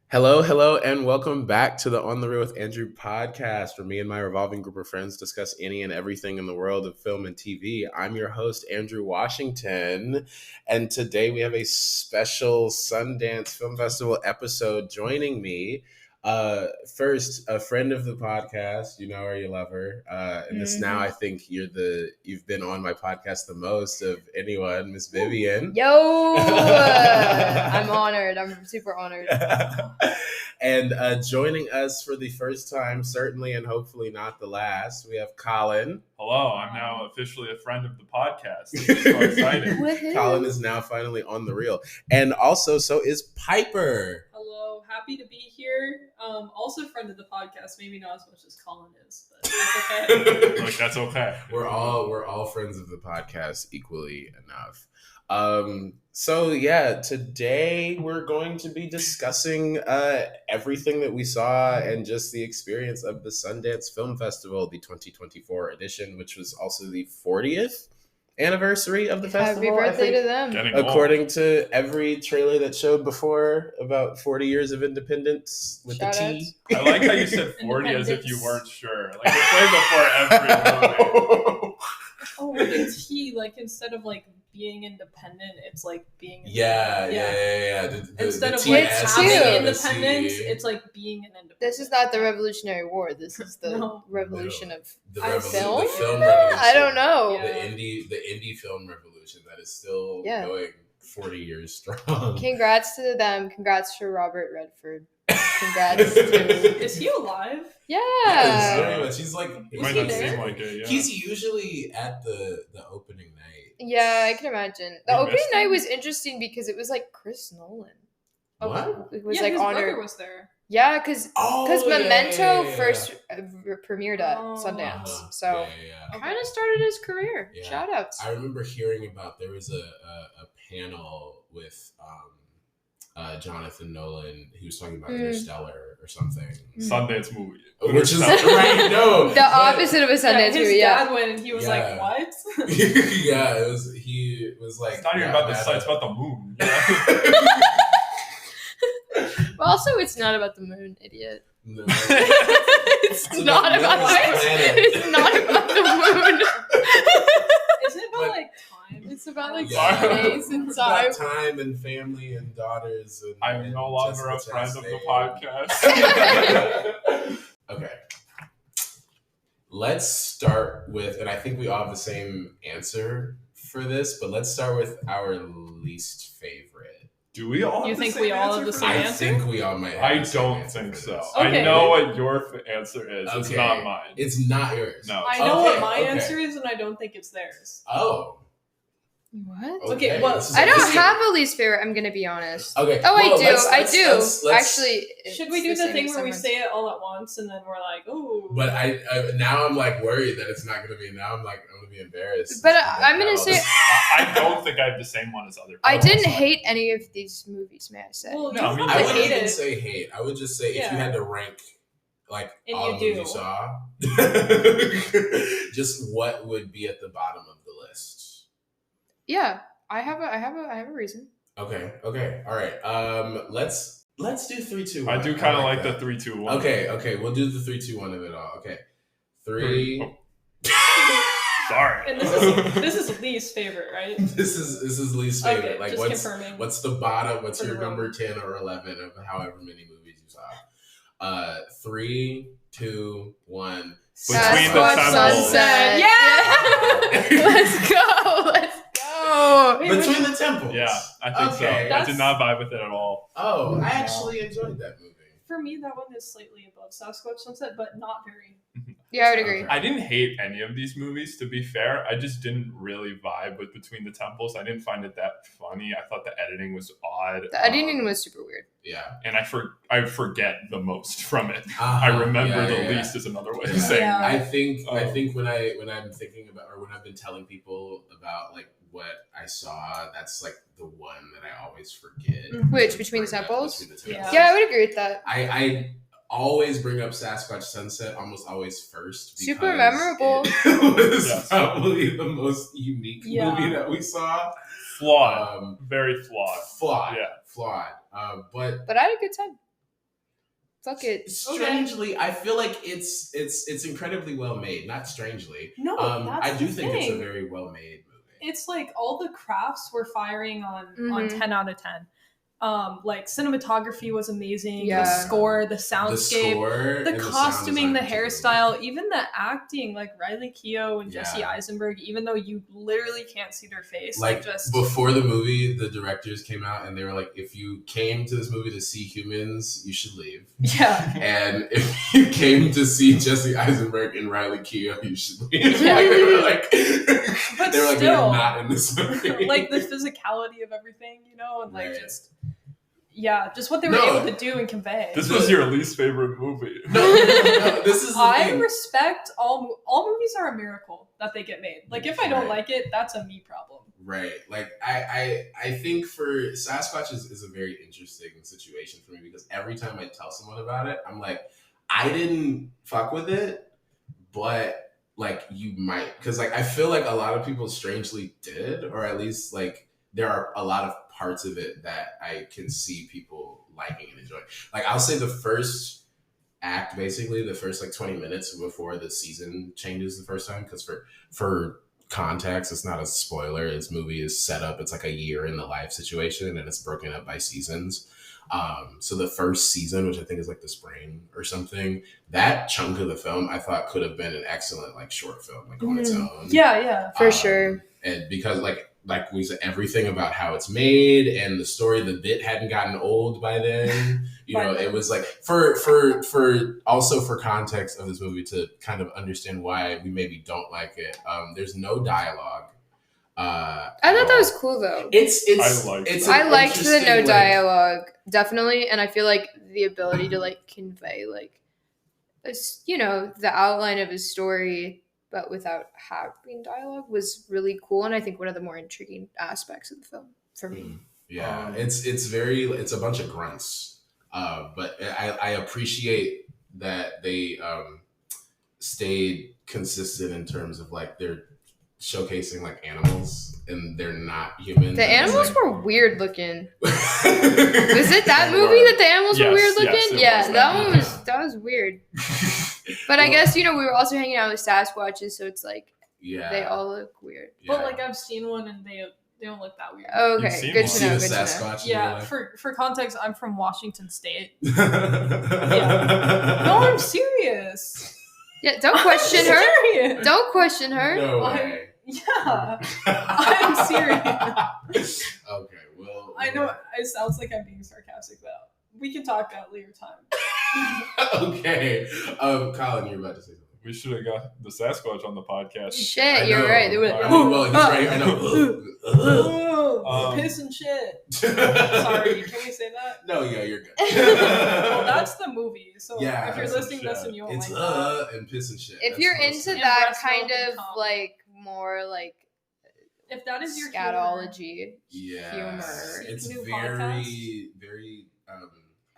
Hello, and welcome back to the On the Road with Andrew podcast, where me and my revolving group of friends discuss any and everything in the world of film and TV. I'm your host, Andrew Washington, and today we have a special Sundance Film Festival episode. Joining me, first, a friend of the podcast, you know her, you love her, and this now I think you've been on my podcast the most of anyone, Miss Vivian. Yo, I'm honored. I'm super honored. And joining us for the first time, certainly and hopefully not the last, we have Colin. Hello, I'm now officially a friend of the podcast. I'm so excited. Colin is now finally on the reel. And also, so is Piper. Hello, happy to be here. Also friend of the podcast, maybe not as much as Colin is, but that's okay. Like, that's okay. We're all friends of the podcast equally enough. So yeah, today we're going to be discussing everything that we saw and just the experience of the Sundance Film Festival, the 2024 edition, which was also the 40th anniversary of the festival. Happy birthday to them. According to every trailer that showed before, about 40 years of independence with Shout the T. I like how you said 40 as if you weren't sure. Like, it's way before every movie. Oh, with a T, like instead of like being independent, it's like being Yeah. Instead of T like S having instead of the independence, C. it's like being an independent. This is not the Revolutionary War. This is the No. revolution of The film. the film revolution. I don't know. Yeah. The indie film revolution that is still Yeah. going 40 years strong. Congrats to them. Congrats to Robert Redford. Congrats to Is he alive? Yes, yeah. very much. He's like It Is might he not there? seem like it, yeah. he's usually at the opening night. Yeah, I can imagine. The You opening missed night him? was interesting because it was like Chris Nolan. What? It was yeah, like his brother honored. was there. Yeah, because Yeah, Memento yeah. first premiered at Oh. Sundance, Uh-huh. so Yeah. kind of started his career. Yeah. Shout outs. I remember hearing about there was a panel with Jonathan Nolan. He was talking about Interstellar or something. Sundance movie. Which is right, no. The opposite of a Sundance his movie, yeah. dad went and he was Yeah. like, "What?" Yeah, he was like, It's not even yeah, about the man, sun, it's about the moon. Well, also, it's not about the moon, idiot. No. It's not about Mars the planet. It's not about the moon. Isn't it about like time? It's about like Yeah. space and It's time. about time and family and daughters. And, I'm and no longer a Jessica friend of the Chastain. podcast. Okay. Let's start with, and I think we all have the same answer for this, but let's start with our least favorite. Do we all have You the think same we all have answer the for same I this? answer? think we all might have I the same don't answer think for so. this. Okay. I know what your answer is. It's Okay. not mine. It's not yours. No. I know Okay, what my okay. answer is, and I don't think it's theirs. Oh. What? Okay, well, this is I don't interesting. have a least favorite, I'm gonna be honest. Okay. Oh, well, I do. let's- Actually, Should we it's do the same thing as where we someone's. say it all at once and then we're like, "Oh"? But I now I'm like worried that it's not gonna be. Now I'm gonna be embarrassed. But I'm gonna say- I don't think I have the same one as other people. I didn't hate any of these movies, may I say. Well, No, you I mean, don't I have to wouldn't hate even it. say hate. I would just say if Yeah. you had to rank like And all you the movies do. you saw, just what would be at the bottom of the list. Yeah, I have a reason. Okay. All right. Let's do 3, 2, 1. I do kind of like the that. 3, 2, 1. Okay. We'll do the 3, 2, 1 of it all. Okay. 3. Sorry. And this is least favorite, right? This is least favorite. Okay, Like just what's confirming. what's the bottom? What's For your the road. number 10 or 11 of however many movies you saw? 3, 2, 1. Between the Sasquatch temples. Sunset. Yeah! Let's go. Wait, Between which- the temples. Yeah, I think so. Okay. I did not vibe with it at all. Oh, I No. actually enjoyed that movie. For me, that one is slightly above Sasquatch Sunset, but not very. Yeah, I would agree. Okay. I didn't hate any of these movies, to be fair. I just didn't really vibe with Between the Temples. I didn't find it that funny. I thought the editing was odd. The editing was super weird. Yeah. And I forget the most from it. Uh-huh. I remember Yeah, the yeah. least is another way Yeah. of saying Yeah. I think Oh. when I'm thinking about, or when I've been telling people about like what I saw, that's like the one that I always forget. Which, Between the Temples? Between the Temples. Yeah, I would agree with that. I always bring up Sasquatch Sunset almost always first. Super because memorable. It was Yes. probably the most unique Yeah. movie that we saw. Flawed. Very flawed. Flawed. Yeah. Flawed. But But I had a good time. fuck it. Strangely, I feel like it's incredibly well made. Not strangely. No, that's I do the think it's a thing. very well made movie. It's like all the crafts were firing on Mhm. 10 out of 10. Like cinematography was amazing. Yeah. The score, the The soundscape, score, the and sound costuming, the design hairstyle, even the acting, like Riley Keough and Jesse Yeah. Eisenberg, even though you literally can't see their face. Like, just before the movie, the directors came out and they were like, if you came to this movie to see humans, you should leave. Yeah. And if you came to see Jesse Eisenberg and Riley Keough, you should leave. Yeah. Like, they were like, But they were like, still, they're not in this movie. like the physicality of everything, you know, and like Right. just what they were No. able to do and convey. This was your least favorite movie. No, this is the I thing. respect all movies are a miracle that they get made. Like if I don't like it, that's a me problem. Right. Like I think for Sasquatch is a very interesting situation for me because every time I tell someone about it, I'm like, I didn't fuck with it, but like you might, because like I feel like a lot of people strangely did, or at least like there are a lot of parts of it that I can see people liking and enjoying. Like I'll say the first act, basically the first like 20 minutes before the season changes the first time, because for context, it's not a spoiler. This movie is set up, it's like a year in the life situation and it's broken up by seasons. So the first season, which I think is like the spring or something, that chunk of the film I thought could have been an excellent like short film, like on its own. Yeah. For sure. And because like we said, everything about how it's made and the story, the bit hadn't gotten old by then. You know, it was like for also for context of this movie to kind of understand why we maybe don't like it. There's no dialogue. I thought that was cool though. I I liked the no dialogue, definitely, and I feel like the ability to like convey like, you know, the outline of his story, but without having dialogue was really cool, and I think one of the more intriguing aspects of the film for me. Yeah, it's a bunch of grunts, but I appreciate that they stayed consistent in terms of like they're showcasing like animals and they're not human. The animals were weird looking. Was it that movie that the animals were weird looking? Yes, that was weird. But I guess, you know, we were also hanging out with Sasquatches, so it's like they all look weird. But like I've seen one and they don't look that weird. Okay, good to know. Good to know. Sasquatch Yeah, for context, I'm from Washington State. Yeah. No, I'm serious. Yeah, don't question her. Serious. Don't question her. No way. Yeah, I'm serious. Okay, well. I know it sounds like I'm being sarcastic, but we can talk at a later time. Okay. Colin, you're about to say something. We should have got the Sasquatch on the podcast. Shit, you're right. They were like, well, he's right. I know. Piss and shit. Sorry, can we say that? No, yeah, you're good. Well, that's the movie. So Yeah, if you're piss and listening to this shit. and you don't It's like that, and piss and shit. if That's you're close into to- that breast kind milk and of cum. like more like if that is your scatology Yeah, humor. it's New very, very.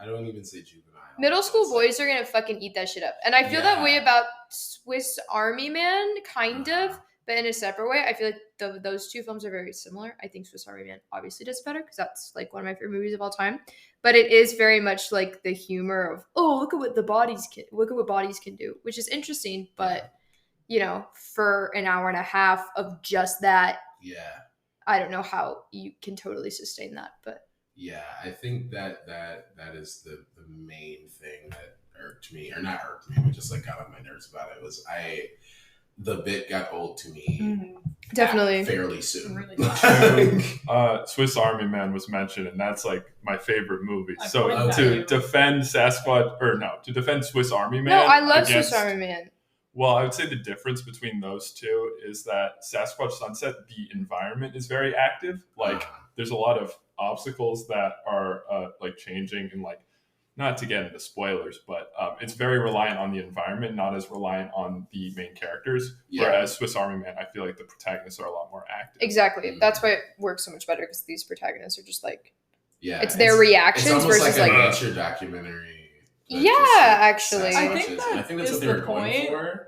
I don't even say juvenile. Middle school boys are gonna fucking eat that shit up. And I feel that way Yeah. about Swiss Army Man, kind of, but in a separate way. I feel like those two films are very similar. I think Swiss Army Man obviously does better because that's like one of my favorite movies of all time. But it is very much like the humor of, oh, look at what bodies can do, which is interesting. But you know, for an hour and a half of just that, Yeah. I don't know how you can totally sustain that, but. Yeah, I think that is the main thing that irked me, or not irked me, but just like got on my nerves about it was the bit got old to me Definitely. fairly soon. Really Swiss Army Man was mentioned, and that's like my favorite movie. I So pointed to at you. defend to defend Swiss Army Man. No, I love against- Swiss Army Man. Well, I would say the difference between those two is that Sasquatch Sunset, the environment is very active. Like there's a lot of obstacles that are like changing and like, not to get into spoilers, but it's very reliant on the environment, not as reliant on the main characters. Yeah. Whereas Swiss Army Man, I feel like the protagonists are a lot more active. Exactly. That's why it works so much better because these protagonists are just like, Yeah, it's their reactions it's almost versus like a like nature documentary. but Yeah, just, like, actually. Sasquatches. I think And I think that's is what they the were going point. for.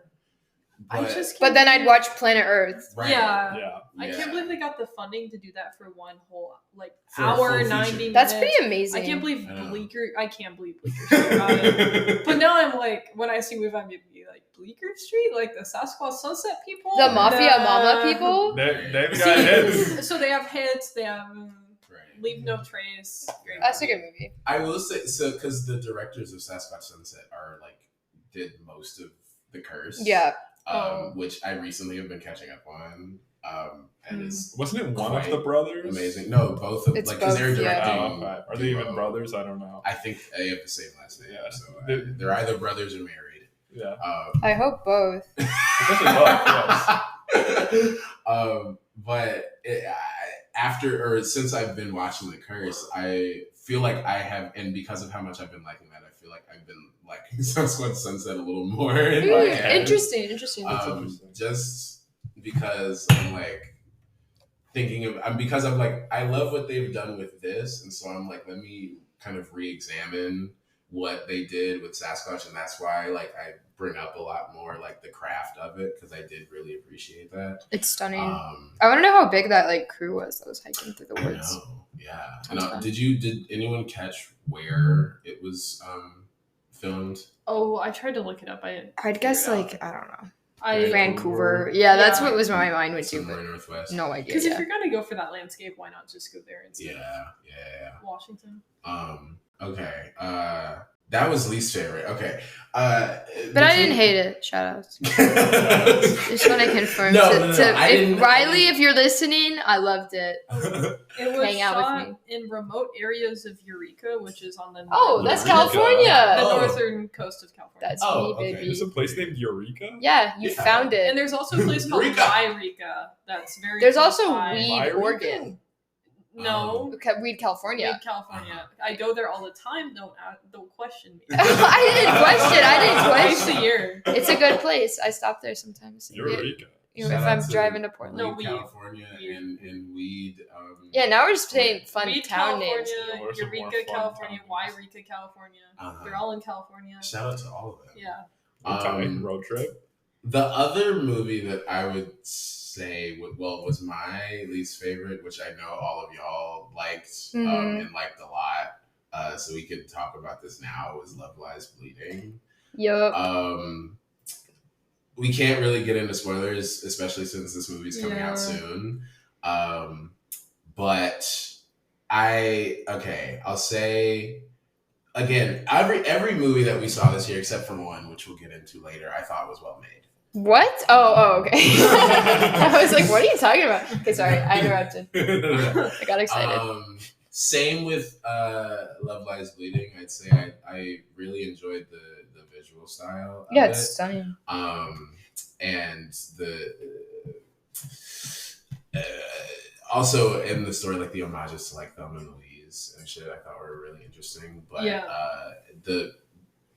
I just But can't then I'd believe- watch Planet Earth. Right. Yeah. I Yeah. can't believe they got the funding to do that for one whole For a hour, full 90 feature. minutes. That's pretty amazing. I can't believe I know. Bleecker. I can't believe Bleecker Street got it. But now I'm like, when I see movies, I'm gonna be like, Bleecker Street, like the Sasquatch Sunset people, The Mafia Nah. Mama people. They've See, got hits. so they have hits. They have Right. Leave No Trace. Great That's a movie. good movie. I will say so because the directors of Sasquatch Sunset are like did most of The Curse. Yeah. Which I recently have been catching up on. And is Wasn't it one of quite the brothers? amazing. No, both of It's like because they're both, yeah. directing. Oh, okay. Are they even brothers? I don't know. I think they have the same last name. Yeah. So they're either brothers or married. Yeah. I hope both. Especially both, yes. But since I've been watching The Curse, I feel like I have, and because of how much I've been liking that, I feel like I've been liking Sasquatch Sunset a little more. In my head. Interesting. Just because I'm like thinking of, because I'm like, I love what they've done with this, and so I'm like, let me kind of re-examine what they did with Sasquatch, and that's why like I bring up a lot more like the craft of it, because I did really appreciate that. It's stunning. I want to know how big that like crew was that was hiking through the I woods. know, yeah. Sounds fun. Did anyone catch where it was filmed? Oh, I tried to look it up. I'd guess figured it like I don't know. Right. Vancouver. Yeah, that's Yeah. what was my mind went to, Somewhere but northwest. no idea. Because if Yeah. you're gonna go for that landscape, why not just go there instead Yeah. of Washington? Okay. That was least favorite. Okay. But I didn't hate it. Shout outs. Just want to confirm. No, Riley, if you're listening, I loved it. It was Hang out with shot me. in remote areas of Eureka, which is on the Oh, that's Eureka. California. the Oh. northern coast of California. That's Oh, me, okay. baby. There's a place named Eureka? Yeah, you Yeah. found it. And there's also a place called Eureka. Yreka that's very There's close also by. Weed, Yreka? Oregon. No. Weed, California. Weed, California. I go there all the time. Don't question me. I didn't Twice question. a year. It's a good place. I stop there sometimes. Eureka. You know, Shout if out I'm to driving to Portland. No, Weed, Weed. California, Weed. and Weed. Yeah, now we're just saying fun Weed, town California, names. What are some more Eureka, fun California, town names? Yreka, California. Uh-huh. They're all in California. Shout out to all of them. Yeah. Okay. Road trip. The other movie that I would say was my least favorite, which I know all of y'all liked Mhm. and liked a lot, so we could talk about this now, was Love Lies Bleeding. Yup. We can't really get into spoilers, especially since this movie's coming Yeah. out soon. But I'll say again, every movie that we saw this year, except for one, which we'll get into later, I thought was well made. What? Oh, okay. I was like, what are you talking about? Okay, sorry, I interrupted. I got excited. Same with Love Lies Bleeding. I'd say I really enjoyed the visual style. Yeah, of it's it. stunning. And the also in the story, like the homages to like Thelma and Louise and shit, I thought were really interesting. But Yeah. The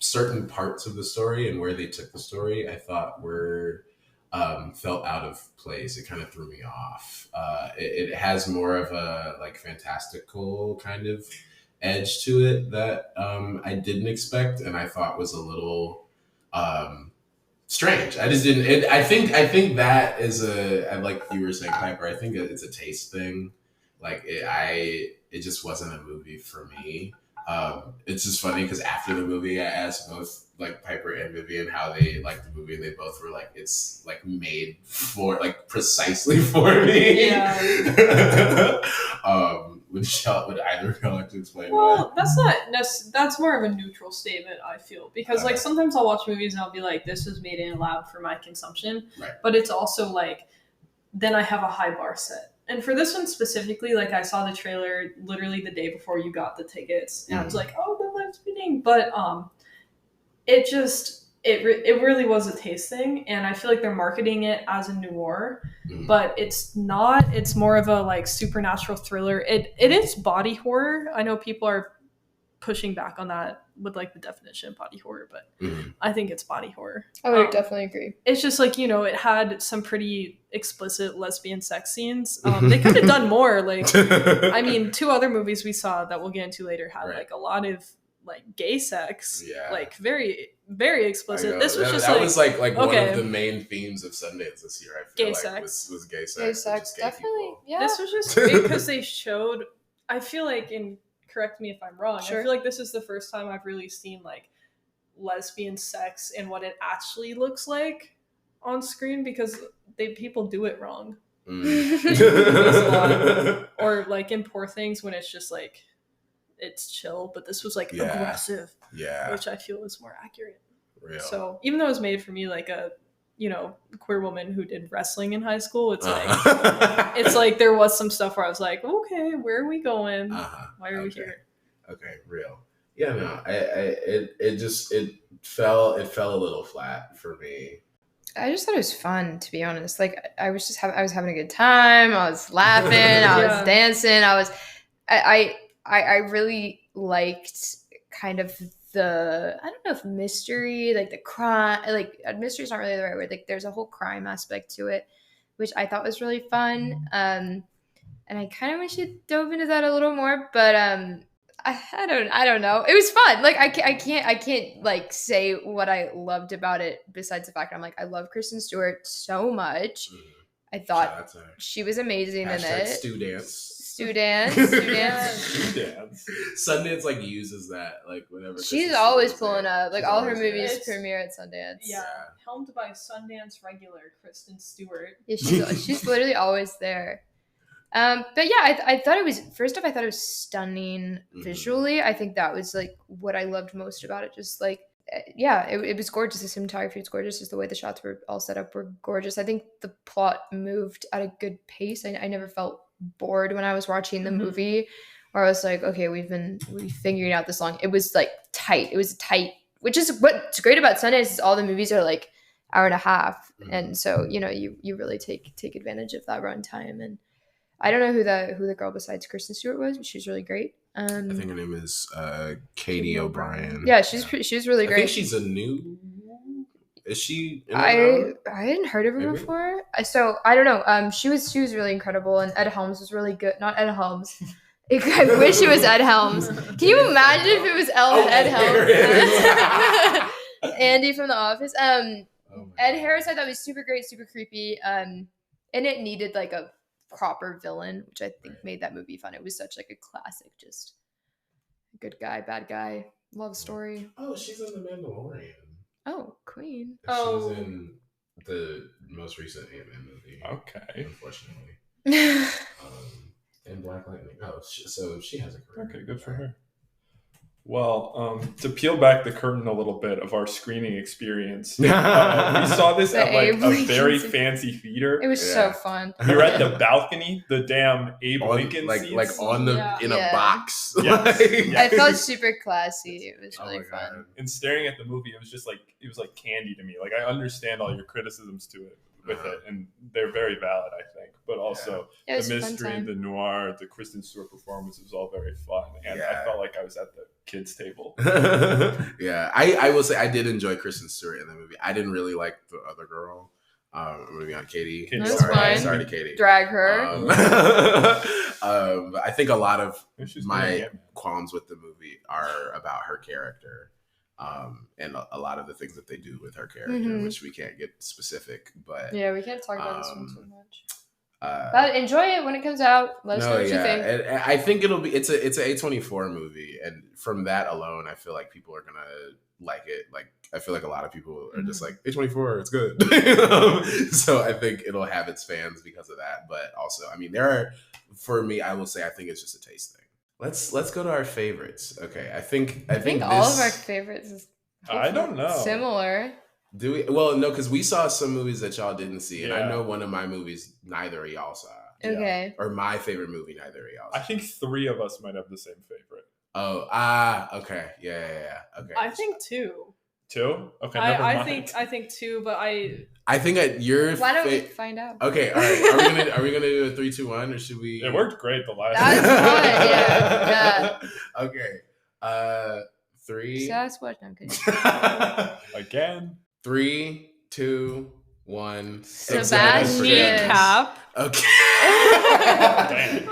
certain parts of the story and where they took the story, I thought were felt out of place. It kind of threw me off. It has more of a like fantastical kind of edge to it that I didn't expect, and I thought was a little strange. I just didn't. I think that is like you were saying, Piper. I think it's a taste thing. Like it just wasn't a movie for me. It's just funny because after the movie, I asked both like Piper and Vivian how they liked the movie, and they both were like, "It's like made for like precisely for me." Yeah. Would either of y'all like to explain Well, that's more of a neutral statement, I feel, because like Okay. sometimes I'll watch movies and I'll be like, this was made in a lab for my consumption, Right. but it's also like, then I have a high bar set. And for this one specifically, like I saw the trailer literally the day before you got the tickets, and I was like, oh, the live's beating, but it really was a taste thing, and I feel like they're marketing it as a noir, Mhm. but it's not. It's more of a like supernatural thriller. It is body horror. I know people are pushing back on that with like the definition of body horror, but Mhm. I think it's body horror. I would definitely agree. It's just like, you know, it had some pretty explicit lesbian sex scenes. They could have done more. Like, I mean, two other movies we saw that we'll get into later had Right. like a lot of like gay sex, Yeah. like very, very explicit. This was just that like, was like okay. one of the main themes of Sundance this year. I feel Gay like sex. was gay sex. Gay and sex, just gay definitely. people. Yeah. This was just great because they showed, I feel like, and correct me if I'm wrong, Sure. I feel like this is the first time I've really seen like lesbian sex and what it actually looks like on screen, because people do it wrong. Or like in Poor Things when it's just like it's chill, but this was like aggressive, which I feel is more accurate. Real. So even though it was made for me like a queer woman who did wrestling in high school, it's like it's like there was some stuff where I was like, okay, where are we going? Why are we here? Okay, real. Yeah, no, it fell a little flat for me. I just thought it was fun, to be honest. Like I was having a good time. I was laughing. I was dancing. I really liked kind of the, I don't know if mystery, like the crime, like mystery is not really the right word. Like there's a whole crime aspect to it, which I thought was really fun. And I kind of wish it dove into that a little more, but I don't know. It was fun. Like I can't like say what I loved about it besides the fact that I'm like, I love Kristen Stewart so much. I thought she was amazing in it. Sundance. Sundance like uses that like whenever she's always pulling up. Like all her movies premiere at Sundance. Yeah, helmed by Sundance regular Kristen Stewart. Yeah, she's literally always there. But yeah, I thought it was, first off, I thought it was stunning visually. I think that was like what I loved most about it. Just like, yeah, it was gorgeous. The cinematography was gorgeous. Just the way the shots were all set up were gorgeous. I think the plot moved at a good pace. I never felt bored when I was watching the movie, where I was like, okay, we've figured out this long. It was like tight. It was tight, which is what's great about Sundance is all the movies are like hour and a half. And so, you really take advantage of that runtime. And I don't know who the girl besides Kristen Stewart was, but she's really great. I think her name is Katie O'Brien. Yeah, she's really great. I think she's a new. Is she? I hadn't heard of her before, so I don't know. She was really incredible, and Ed Helms was really good. Not Ed Helms. I wish it was Ed Helms. Can you imagine if it was Ed Helms? Andy from The Office. Ed Harris, I thought was super great, super creepy. And it needed like a proper villain, which I think made that movie fun. It was such like a classic, just good guy, bad guy, love story. Oh, she's in The Mandalorian. Oh, Queen. She was in the most recent Ant-Man movie. Okay. Unfortunately. And Black Lightning. Oh, so she has a career. Okay, good for her. Well, to peel back the curtain a little bit of our screening experience, we saw this at like a very fancy theater. It was so fun. We were at the balcony, the damn Abe Lincoln like seats. on the in a box. Yes. I felt super classy. It was really fun. God. And staring at the movie, it was like candy to me. Like I understand all your criticisms to it with it, and they're very valid, I think. But also the mystery, the noir, the Kristen Stewart performance was all very fun, and I felt like I was at the kids' table. Yeah, I will say I did enjoy Kristen Stewart in the movie. I didn't really like the other girl. Moving on, Katie. That's fine. Sorry to Katie. Drag her. I think a lot of my qualms with the movie are about her character. And a lot of the things that they do with her character, which we can't get specific, but yeah, we can't talk about this one too much. But enjoy it when it comes out. Let us know what you think. And I think it's a A24 movie, and from that alone, I feel like people are gonna like it. Like I feel like a lot of people are just like A24, it's good. So I think it'll have its fans because of that. But also, I mean, for me, I will say I think it's just a taste thing. Let's go to our favorites. Okay, I think all of our favorites is I don't know. Similar. Do we? Well, no, because we saw some movies that y'all didn't see, and I know one of my movies neither of y'all saw. Okay. Or my favorite movie neither of y'all saw. I think 3 of us might have the same favorite. Oh, okay. Yeah. Okay. I think 2. 2? Okay, never mind. I think 2, but I think at your why don't we find out? Okay, all right. Are we gonna do a 3, 2, 1, or should we? It worked great the last time. That's fun, yeah. Okay. 3. Sasquatch. No, I'm kidding. Again. 3, 2, 1. Sebastian. Kneecap. Okay.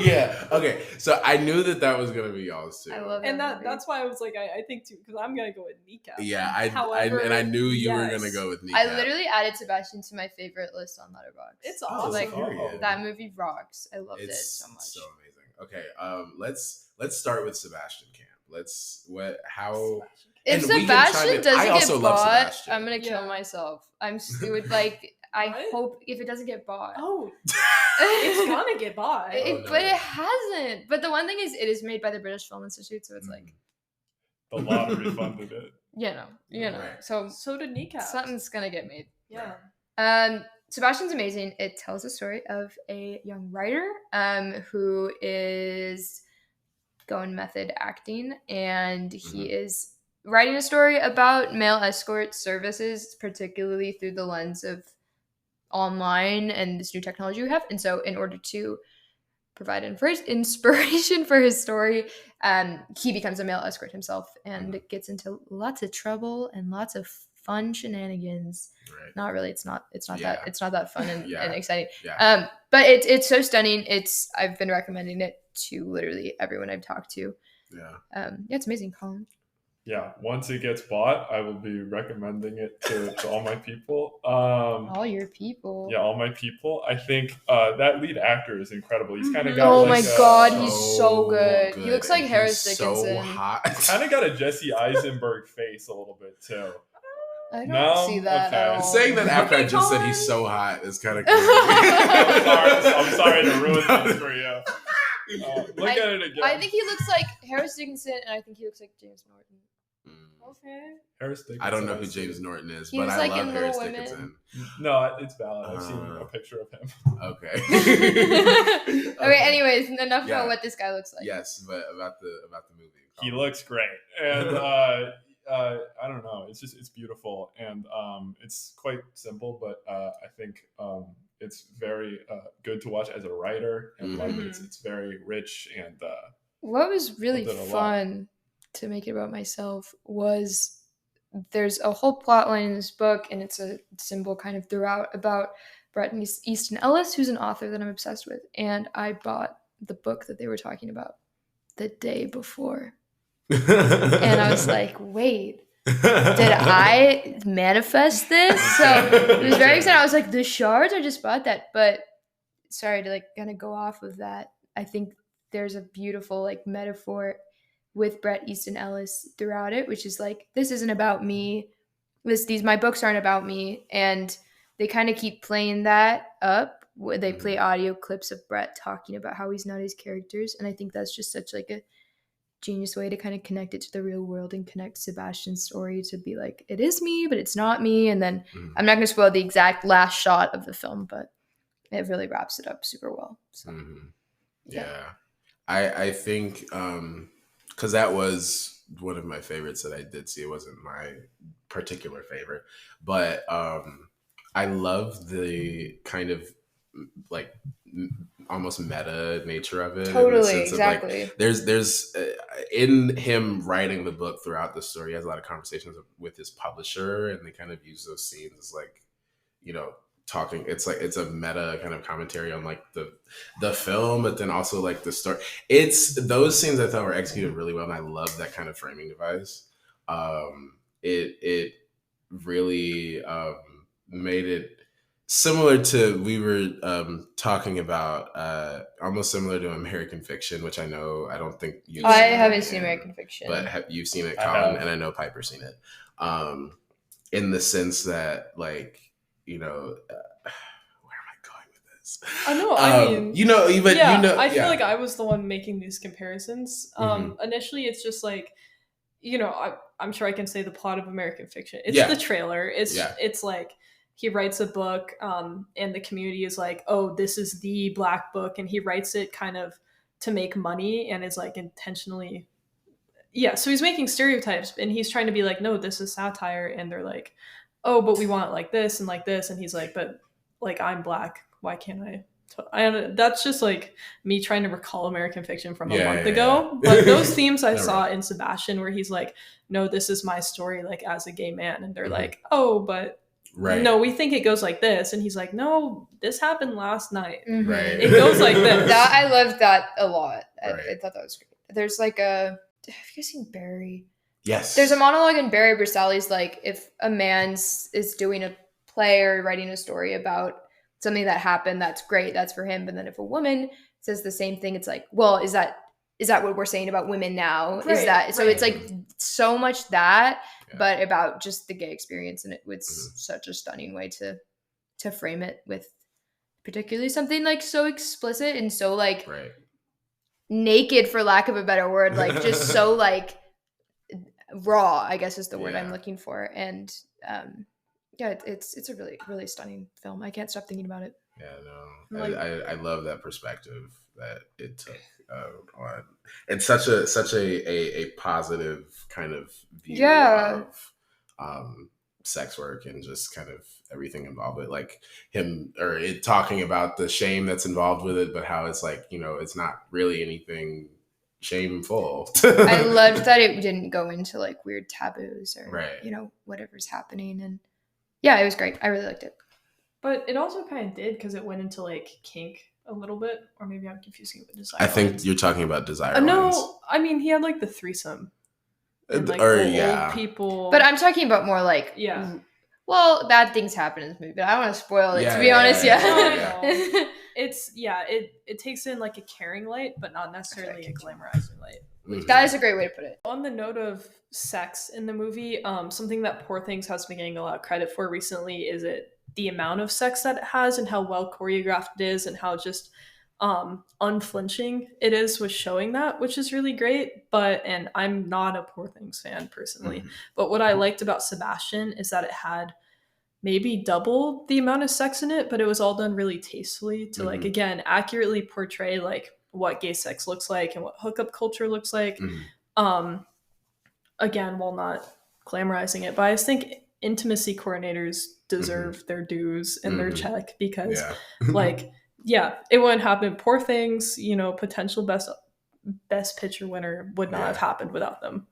Yeah. Okay. So I knew that was gonna be y'all's too. I love And that movie. that's why I was like, I think too, because I'm gonna go with Kneecap. Yeah. However, I knew you were yes. gonna go with Kneecap. I literally added Sebastian to my favorite list on Letterboxd. It's Oh, awesome. like period. that movie rocks. I loved it It's so much. so amazing. Okay. Let's start with Sebastian Camp. How. If and we can chime Sebastian in. doesn't I also get love bought, Sebastian. I'm gonna kill Yeah. myself. It would like I What? hope if it doesn't get bought. Oh, it's gonna get bought. Oh, no. But it hasn't. But the one thing is, it is made by the British Film Institute, so it's like, The lottery funded it. you know. Right. So So did Kneecap. something's gonna get made. Yeah. Sebastian's amazing. It tells the story of a young writer who is going method acting, and he is writing a story about male escort services, particularly through the lens of online and this new technology we have. And so in order to provide inspiration for his story, he becomes a male escort himself and gets into lots of trouble and lots of fun shenanigans. Right. Not really. It's not Yeah. that fun and, Yeah. and exciting. Yeah. But it's so stunning. I've been recommending it to literally everyone I've talked to. Yeah. It's amazing, Colin. Yeah, once it gets bought, I will be recommending it to all my people. All your people. Yeah, all my people. I think that lead actor is incredible. He's kind of got Oh like my god, he's so good. He looks like and Harris he's Dickinson. So hot. kind of got a Jesse Eisenberg face a little bit too. I don't No? see that at Okay. all. Saying that after I Okay, just said Colin. he's so hot is kind of crazy. I'm sorry to ruin this for you. Look at it again. I think he looks like Harris Dickinson, and I think he looks like James Norton. Okay. Harris Dickinson. I don't know who James Norton is, He but was I like love in Harris Little Women. Dickinson. No, it's valid. I've seen a picture of him. Okay. Okay, anyways, enough Yeah. about what this guy looks like. Yes, but about the movie. He looks great, and I don't know. It's beautiful, and it's quite simple, but I think it's very good to watch as a writer, and like it's very rich and. What was really Loved it a lot. fun to make it about myself was there's a whole plot line in this book, and it's a symbol kind of throughout about Bret Easton Ellis, who's an author that I'm obsessed with, and I bought the book that they were talking about the day before. And I was like, wait, did I manifest this? So it was very exciting. I was like, the shards, I just bought that. But sorry to like kind of go off of that. I think there's a beautiful like metaphor with Bret Easton Ellis throughout it, which is like, this isn't about me. These my books aren't about me. And they kind of keep playing that up. They play audio clips of Bret talking about how he's not his characters. And I think that's just such like a genius way to kind of connect it to the real world and connect Sebastian's story to be like, it is me, but it's not me. And then I'm not going to spoil the exact last shot of the film, but it really wraps it up super well. So, yeah. I think because that was one of my favorites that I did see. It wasn't my particular favorite, but I love the kind of like almost meta nature of it. Totally, in the sense exactly. Of like, there's in him writing the book throughout the story, he has a lot of conversations with his publisher, and they kind of use those scenes as like, talking. It's like it's a meta kind of commentary on like the film, but then also like the story. It's those scenes I thought were executed really well, and I love that kind of framing device. It really made it similar to we were talking about almost similar to American Fiction, which I don't think you've I seen haven't it, seen American Fiction, but you've seen it, I Colin, have. and I know Piper's seen it. In the sense that like where am I going with this? I know. I mean, I feel like I was the one making these comparisons. Initially, it's just like, I'm sure I can say the plot of American Fiction. It's the trailer. It's like he writes a book, and the community is like, oh, this is the Black book, and he writes it kind of to make money, and is like intentionally. Yeah, so he's making stereotypes, and he's trying to be like, no, this is satire, and they're like, oh, but we want it like this, and he's like, but like I'm Black, why can't I? And that's just like me trying to recall American Fiction from a month ago. But those themes I saw in Sebastian, where he's like, no, this is my story, like as a gay man, and they're like, oh, but no, we think it goes like this. And he's like, no, this happened last night. Mm-hmm. Right. It goes like this. I loved that a lot. Right. I thought that was great. There's like have you guys seen Barry? Yes. There's a monologue in Barry Brissali's like, if a man is doing a play or writing a story about something that happened, that's great, that's for him. But then if a woman says the same thing, it's like, well, is that what we're saying about women now? Right, is that so? Right. It's like so much that, but about just the gay experience, and it was such a stunning way to frame it, with particularly something like so explicit and so like naked, for lack of a better word, like just so like raw, I guess is the word I'm looking for. And it's a really, really stunning film. I can't stop thinking about it. I love that perspective that it took on. It's such a positive kind of view of sex work and just kind of everything involved with it. Like him or it talking about the shame that's involved with it, but how it's like, it's not really anything shameful. I loved that it didn't go into like weird taboos or whatever's happening. And it was great. I really liked it. But it also kind of did, because it went into like kink a little bit, or maybe I'm confusing it with desire. I think you're talking about desire. No, I mean he had like the threesome. And, like, old people. But I'm talking about more like well, bad things happen in this movie, but I don't want to spoil it, to be honest. It takes in like a caring light, but not necessarily a glamorizing light. That is a great way to put it. On the note of sex in the movie, something that Poor Things has been getting a lot of credit for recently is the amount of sex that it has and how well choreographed it is, and how just unflinching it is with showing that, which is really great. And I'm not a Poor Things fan personally, but what I liked about Sebastian is that it had maybe double the amount of sex in it, but it was all done really tastefully to like, again, accurately portray like what gay sex looks like and what hookup culture looks like. Again, while not glamorizing it, but I just think intimacy coordinators deserve their dues and their check, because it wouldn't happen. Poor Things, potential best picture winner would not have happened without them.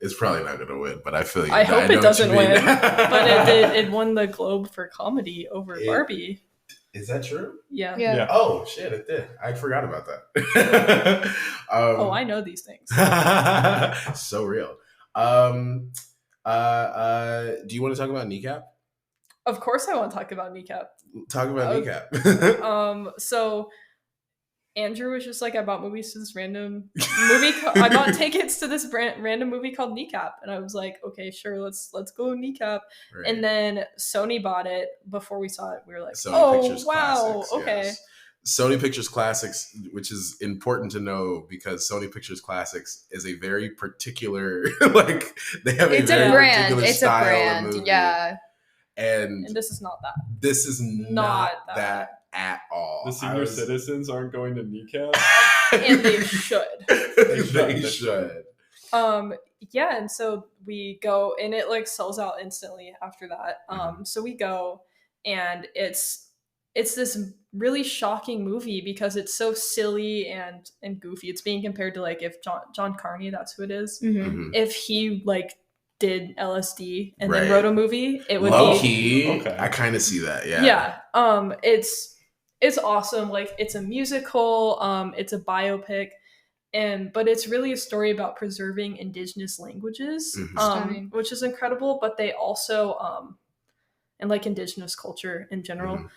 It's probably not gonna win, but I feel I hope it doesn't win. But it won the Globe for comedy over Barbie. Is that true? Yeah. Oh shit, it did. I forgot about that. I know these things. So real. Do you want to talk about Kneecap? Of course I want to talk about Kneecap. Talk about Kneecap. So Andrew was just like, I bought movies to this random movie. I bought tickets to this random movie called Kneecap. And I was like, okay, sure, let's go Kneecap. Right. And then Sony bought it before we saw it. We were like, Sony Pictures wow, Classics, okay. Yes. Sony Pictures Classics, which is important to know because Sony Pictures Classics is a very particular, like they have a very particular style of movie. Yeah. And this is not that. This is not that at all. The senior citizens aren't going to Kneecap. And they should. They should. And so we go, and it like sells out instantly after that. So we go, and it's this really shocking movie because it's so silly and goofy. It's being compared to like if John Carney, that's who it is, if he like did LSD and then wrote a movie, it would low key. Okay. I kind of see that. Yeah. It's awesome. Like it's a musical. It's a biopic, but it's really a story about preserving indigenous languges, which is incredible. But they also and like indigenous culture in general.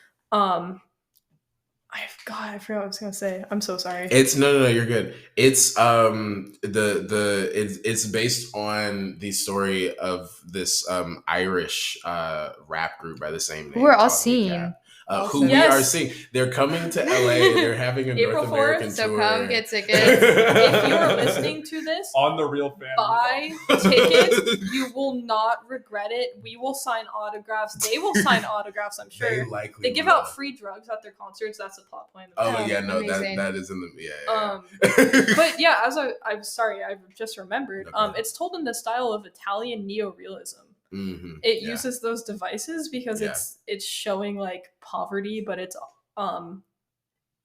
I forgot what I was gonna say. I'm so sorry. It's no, you're good. It's it's based on the story of this Irish rap group by the same name. We're all seeing. Who we are seeing. They're coming to LA. They're having a North American tour. So come get tickets. If you are listening to this, on the Real Family, buy tickets. You will not regret it. We will sign autographs. They will sign autographs, I'm sure. They give out free drugs at their concerts. That's a plot point. That is in the But yeah, I'm sorry, I've just remembered. Okay. It's told in the style of Italian neorealism. It uses those devices because it's showing like poverty, but it's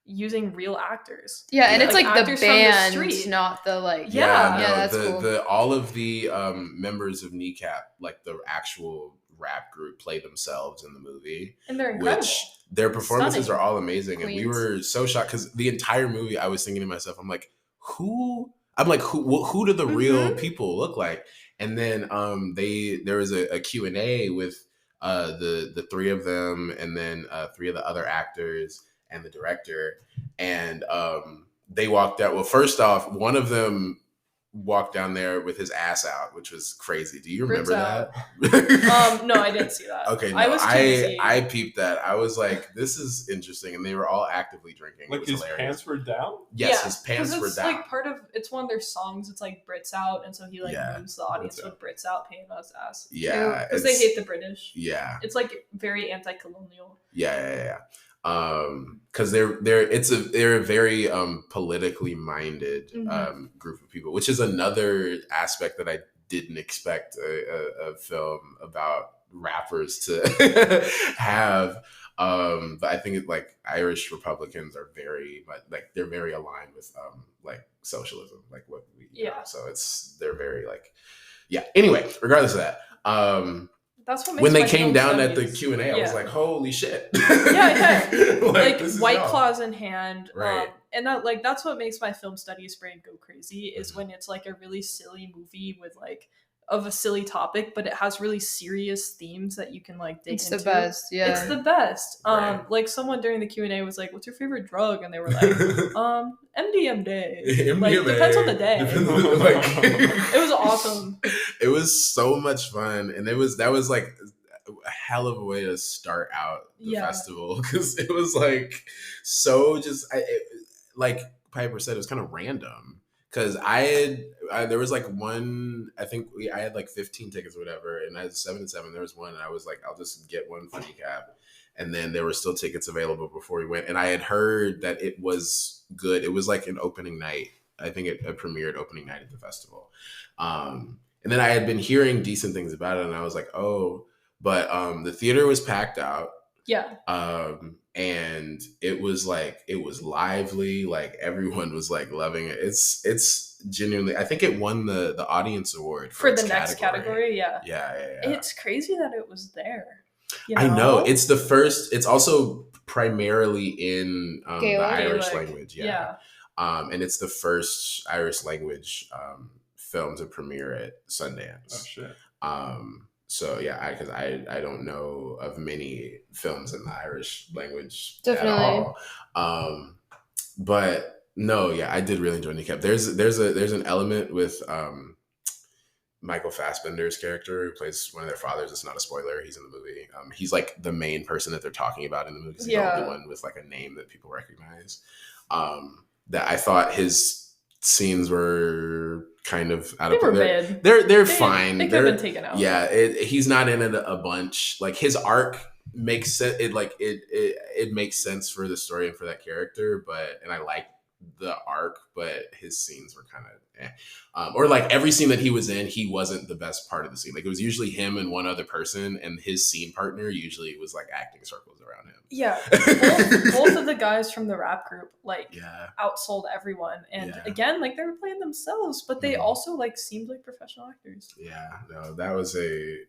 using real actors. And it's like the band, not the like. That's cool. All of the members of Kneecap, like the actual rap group play themselves in the movie. And they're incredible. Which their performances Stunning. are all amazing. Queens. And we were so shocked because the entire movie I was thinking to myself, I'm like, who do the real people look like? And then there was a Q&A with the three of them, and then three of the other actors and the director. And they walked out. Well, first off, one of them walked down there with his ass out, which was crazy. Do you remember that? No, I didn't see that. Okay, no, I peeped that. I was like, this is interesting, and they were all actively drinking. Like his pants were down? Yes, his pants were down. Like it's one of their songs. It's like Brits Out, and so he moves the audience with Brits Out, paying us ass. Yeah, because they hate the British. Yeah, it's like very anti-colonial. Yeah. Because they're a very politically minded group of people, which is another aspect that I didn't expect a film about rappers to have. But I think like Irish Republicans are very they're very aligned with like socialism, like what we know. So they're very like Anyway, regardless of that. That's what makes when they came down at the Q&A, I was like, holy shit. like White Claws in hand. Right. And that's what makes my film studies brain go crazy is when it's like a really silly movie with of a silly topic, but it has really serious themes that you can dig into. It's the best. Yeah. It's the best. Right. Someone during the Q&A was like, what's your favorite drug? And they were like, MDMA. MDMA. Depends on the day. It was awesome. It was so much fun. And that was like a hell of a way to start out the festival, because it was so just like Piper said, it was kind of random. Because there was one, I think I had 15 tickets or whatever, and I had 7 and 7. There was one, and I was like, I'll just get one for Kneecap. And then there were still tickets available before we went. And I had heard that it was good. It was like an opening night. I think it premiered opening night at the festival. And then I had been hearing decent things about it, and I was like, oh, but the theater was packed out. Yeah. And it was lively, everyone was loving it. It's genuinely, I think it won the audience award for the next category. Yeah. It's crazy that it was there. I know. It's the first, it's also primarily in the Irish language. Yeah. And it's the first Irish language film to premiere at Sundance. Oh shit. So yeah, because I don't know of many films in the Irish language Definitely. at all. But no, yeah, I did really enjoy Kneecap. There's an element with Michael Fassbender's character who plays one of their fathers. It's not a spoiler. He's in the movie. He's the main person that they're talking about in the movie. He's the only one with a name that people recognize. That I thought his scenes were kind of out of place. They're fine. They could have been taken out. Yeah, he's not in it a bunch. His arc makes sense. It makes sense for the story and for that character. And I like the arc, but his scenes were kind of or every scene that he was in, he wasn't the best part of the scene. It was usually him and one other person, and his scene partner usually was acting circles around him. Yeah, both of the guys from the rap group outsold everyone, and again, they were playing themselves, but they also seemed like professional actors. Yeah, no, that was that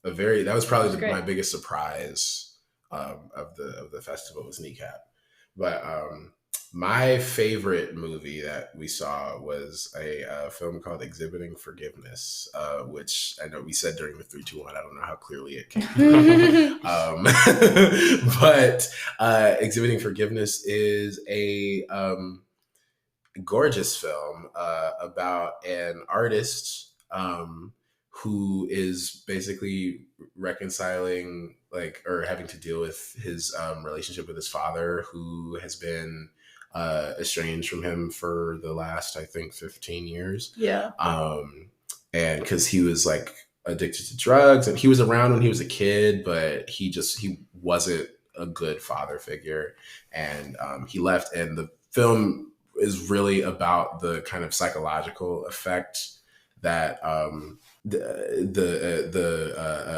was probably my biggest surprise of the festival was Kneecap. But my favorite movie that we saw was a film called Exhibiting Forgiveness, which I know we said during the 3, 2, 1. I don't know how clearly it came. But Exhibiting Forgiveness is a gorgeous film about an artist who is basically reconciling or having to deal with his relationship with his father, who has been estranged from him for the last, I think, 15 years. Yeah. And because he was addicted to drugs, and he was around when he was a kid, but he wasn't a good father figure, and he left. And the film is really about the kind of psychological effect that the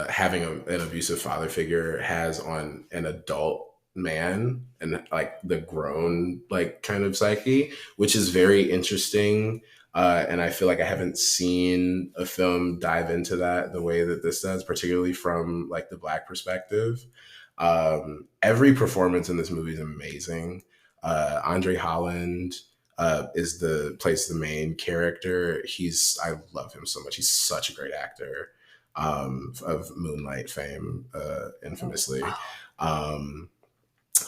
having an abusive father figure has on an adult man and the grown kind of psyche, which is very interesting. And I feel like I haven't seen a film dive into that the way that this does, particularly from like the Black perspective. Every performance in this movie is amazing. Andre Holland plays the main character. I love him so much. He's such a great actor. Of Moonlight fame, infamously.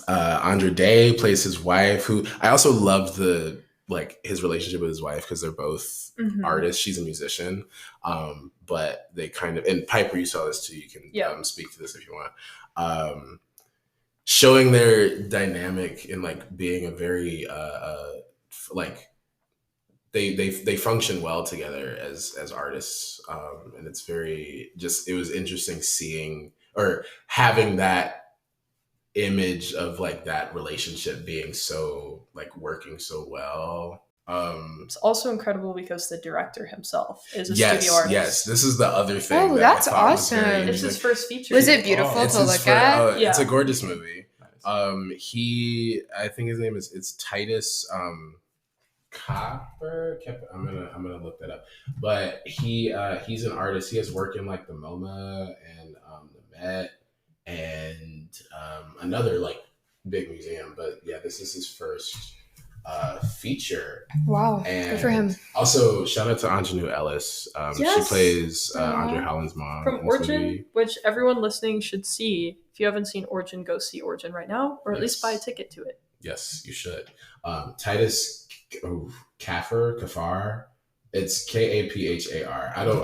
Andra Day plays his wife, who I also love his relationship with his wife, because they're both artists. She's a musician, but they kind of, and Piper, you saw this too. You can speak to this if you want. Showing their dynamic in like being a very like they function well together as artists, and it's it was interesting seeing or having that image of like that relationship being so like working so well. It's also incredible because the director himself is a studio artist. Yes, this is the other thing. Oh, that's awesome! It's his first feature. Was it beautiful to look at? It's a gorgeous movie. I think his name is Titus Copper. I'm gonna look that up. But he's an artist. He has work in like the MoMA and the Met and another like big museum. But yeah, this is his first feature. Wow, and good for him. Also, shout out to Anjanou Ellis. She plays Andre Holland's mom from Origin, which everyone listening should see. If you haven't seen Origin, go see Origin right now, or at least buy a ticket to it. Yes, you should. Titus Kafar. It's Kaphar. I don't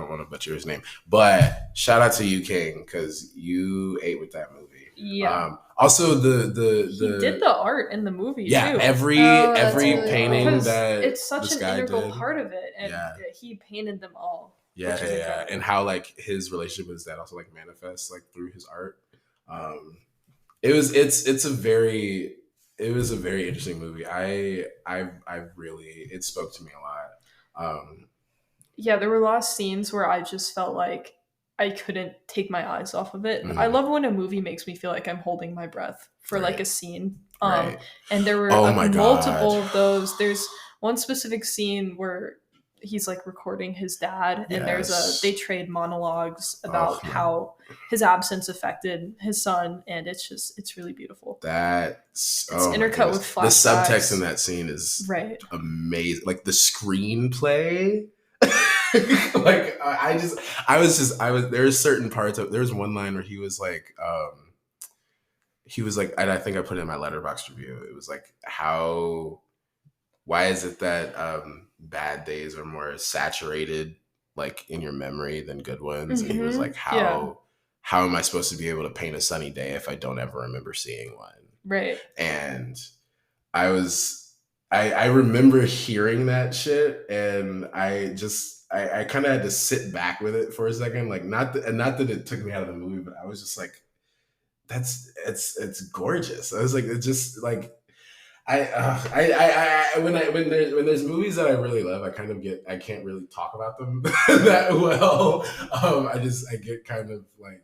want to butcher his name, but shout out to you, King, because you ate with that movie. Yeah. Also, he did the art in the movie too. Every really painting cool. that it's such an integral did. Part of it, and he painted them all. Yeah, and how like his relationship with his dad also like manifests like through his art. It was a very interesting movie. It spoke to me a lot. There were a lot of scenes where I just felt like I couldn't take my eyes off of it. I love when a movie makes me feel like I'm holding my breath for like a scene. And there were multiple of those. There's one specific scene where he's like recording his dad, and they trade monologues about how his absence affected his son, and it's really beautiful. It's intercut with flashbacks. The subtext in that scene is amazing. Like the screenplay. Like there's certain parts of, there's one line where he was like, and I think I put it in my Letterboxd review. It was like, why is it that bad days are more saturated like in your memory than good ones? And he was like, how am I supposed to be able to paint a sunny day if I don't ever remember seeing one? Right. And I remember hearing that shit, and I kind of had to sit back with it for a second. Like not that it took me out of the movie, but I was just like, it's gorgeous. I was like, it's just like, when there's movies that I really love, I can't really talk about them that well. I get kind of like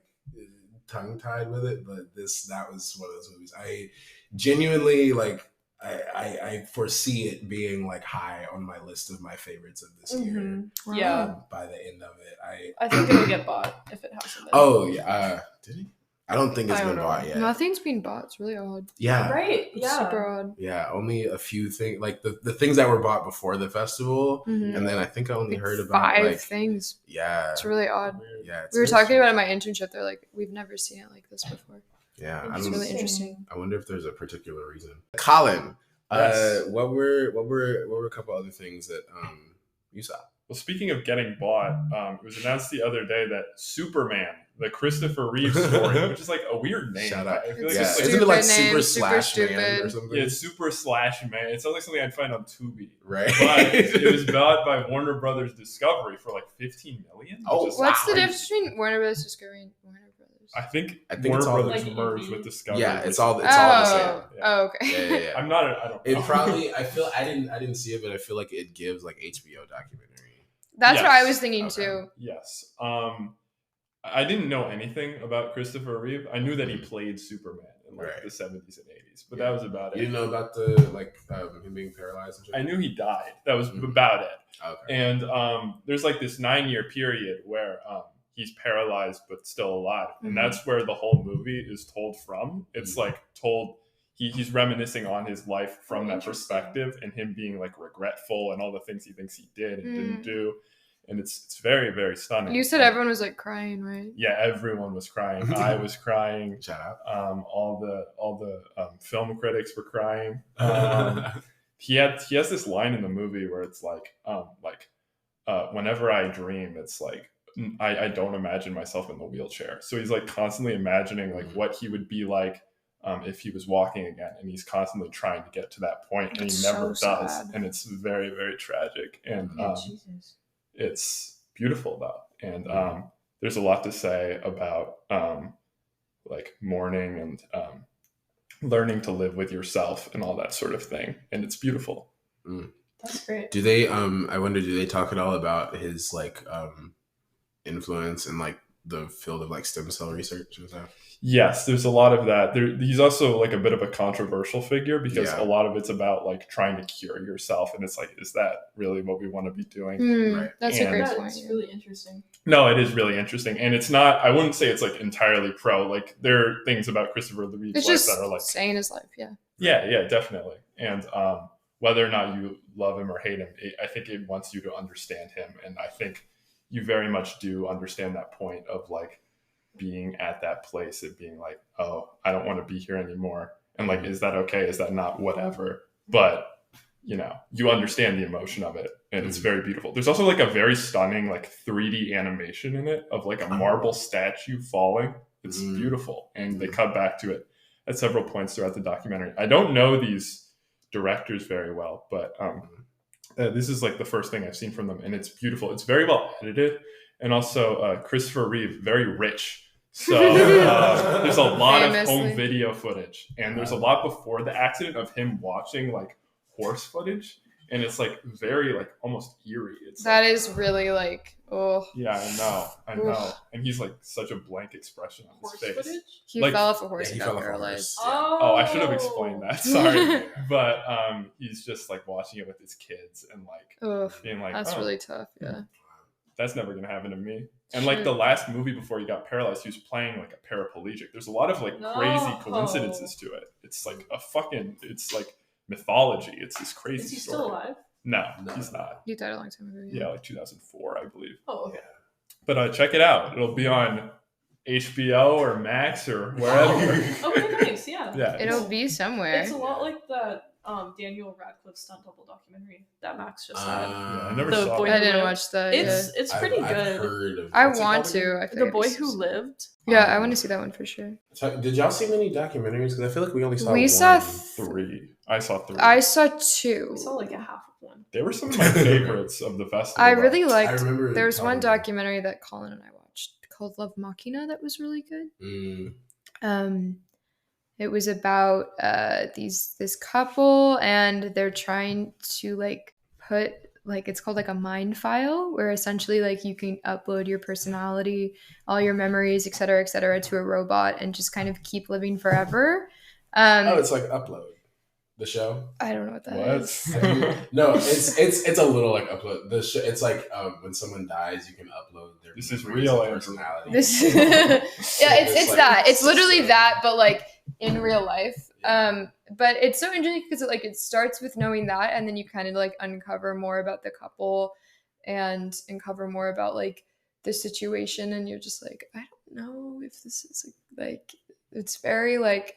tongue tied with it, but that was one of those movies. I genuinely like. I foresee it being like high on my list of my favorites of this year. Yeah. By the end of it, I think it'll get bought if it hasn't been. Oh yeah. Did it? I don't think it's been bought yet. Nothing's been bought. It's really odd. Yeah. Right. It's super odd. Yeah. Only a few things, like the things that were bought before the festival, and then I think I only heard about 5 things. Yeah. It's really odd. Yeah. We were talking about it in my internship. They're like, we've never seen it like this before. Yeah, it's really interesting. I wonder if there's a particular reason. Colin, what were a couple other things that you saw? Well, speaking of getting bought, it was announced the other day that Superman, the Christopher Reeve story, which is like a weird name. Shout out. I feel like isn't it like Super Slash Man or something? Yeah, it's Super Slash Man. It sounds like something I'd find on Tubi. Right. But it was bought by Warner Brothers Discovery for like $15 million. What's the difference between Warner Brothers Discovery and Warner Brothers? I think Warner Brothers merged with Discovery. Yeah, it's all the same. Oh, okay. Yeah. I don't know. It probably. I didn't see it, but I feel like it gives like HBO documentary. That's what I was thinking too. Yes. I didn't know anything about Christopher Reeve. I knew that he played Superman in like the 70s and 80s, but that was about it. You didn't know about the him being paralyzed? I knew he died. That was about it. Okay. And there's like this 9-year period where he's paralyzed but still alive, and that's where the whole movie is told from. It's like told. He's reminiscing on his life from that perspective, and him being like regretful and all the things he thinks he did and didn't do. And it's very, very stunning. You said everyone was like crying, right? Yeah, everyone was crying. I was crying. Shout out. All the film critics were crying. He has this line in the movie where it's like whenever I dream, it's like I don't imagine myself in the wheelchair. So he's like constantly imagining like what he would be like if he was walking again, and he's constantly trying to get to that point, and he never does. Sad. And it's very, very tragic. And it's beautiful though. And there's a lot to say about like mourning and learning to live with yourself and all that sort of thing. And it's beautiful. That's great. Do they I wonder, do they talk at all about his like influence in like the field of like stem cell research and stuff? Yes, there's a lot of that. He's also like a bit of a controversial figure because a lot of it's about like trying to cure yourself, and it's like, is that really what we want to be doing? Right. That's a great point. It's really interesting. No, it is really interesting, and it's not. I wouldn't say it's like entirely pro. Like there are things about Christopher Reeve's life that are like staying in his life. Yeah, definitely. And whether or not you love him or hate him, I think it wants you to understand him, and I think you very much do understand that point of like being at that place and being like, oh, I don't want to be here anymore. And like, is that okay? Is that not whatever? But, you know, you understand the emotion of it, and it's very beautiful. There's also like a very stunning like 3D animation in it of like a marble statue falling. It's beautiful. And they cut back to it at several points throughout the documentary. I don't know these directors very well, but this is like the first thing I've seen from them, and it's beautiful. It's very well edited. And also Christopher Reeve, very rich. So there's a lot of home video footage, and there's a lot before the accident of him watching like horse footage, and it's like very like almost eerie. It's that like, is really like, oh yeah, I know, and he's like such a blank expression on his face. Footage? He like, fell off a horse and got paralyzed. Oh, I should have explained that. Sorry, but he's just like watching it with his kids and like being like, that's really tough. Yeah, that's never gonna happen to me. And like the last movie before he got paralyzed, he was playing like a paraplegic. There's a lot of like crazy coincidences to it. It's like it's like mythology. It's this crazy Is he story. still alive? No, he's not. He died a long time ago. Yeah, like 2004, I believe. Oh, okay. But check it out. It'll be on HBO or Max or wherever. Okay, nice. Yeah. It'll be somewhere. It's a lot like that Daniel Radcliffe stunt double documentary that Max just had. I never saw it. I didn't watch that. It's pretty I've good. heard of I want to. The Boy Who Lived. Yeah, I want to see that one for sure. Did y'all see many documentaries? Because I feel like we only saw three. I saw 3. I saw 2. I saw like a half of one. They were some of my favorites of the festival. I really liked. I remember there was one documentary that Colin and I watched called Love Machina that was really good. It was about this couple, and they're trying to like put like, it's called like a mind file, where essentially like you can upload your personality, all your memories, et cetera, to a robot and just kind of keep living forever. It's like Upload, the show. I don't know what that is. No, it's a little like Upload. The show, it's like when someone dies, you can upload their real personality. It's like, that. It's literally that, but like in real life. But it's so interesting because it starts with knowing that, and then you kind of like uncover more about the couple and uncover more about like the situation, and you're just like, I don't know if this is like it's very like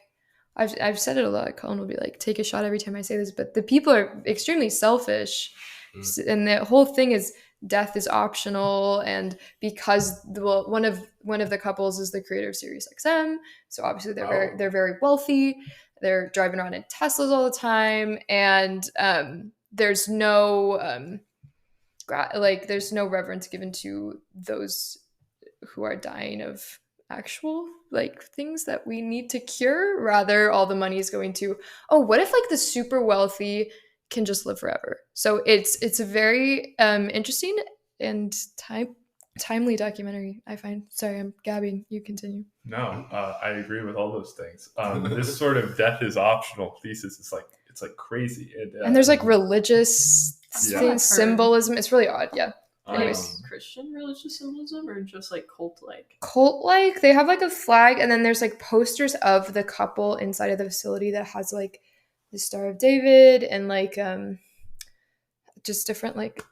I've said it a lot. Colin will be like, take a shot every time I say this, but the people are extremely selfish, and the whole thing is death is optional. And because one of the couples is the creator of SiriusXM, so obviously they're very wealthy. They're driving around in Teslas all the time, and there's no there's no reverence given to those who are dying of actual like things that we need to cure. Rather, all the money is going to, what if like the super wealthy can just live forever? So it's a very interesting and time timely documentary, I find. Sorry, I'm gabbing. You continue. No, I agree with all those things. This sort of death is optional thesis is like, it's like crazy. And there's like religious symbolism. It's really odd. Yeah. Christian religious symbolism or just like cult-like? Cult-like. They have like a flag, and then there's like posters of the couple inside of the facility that has like the Star of David and like just different like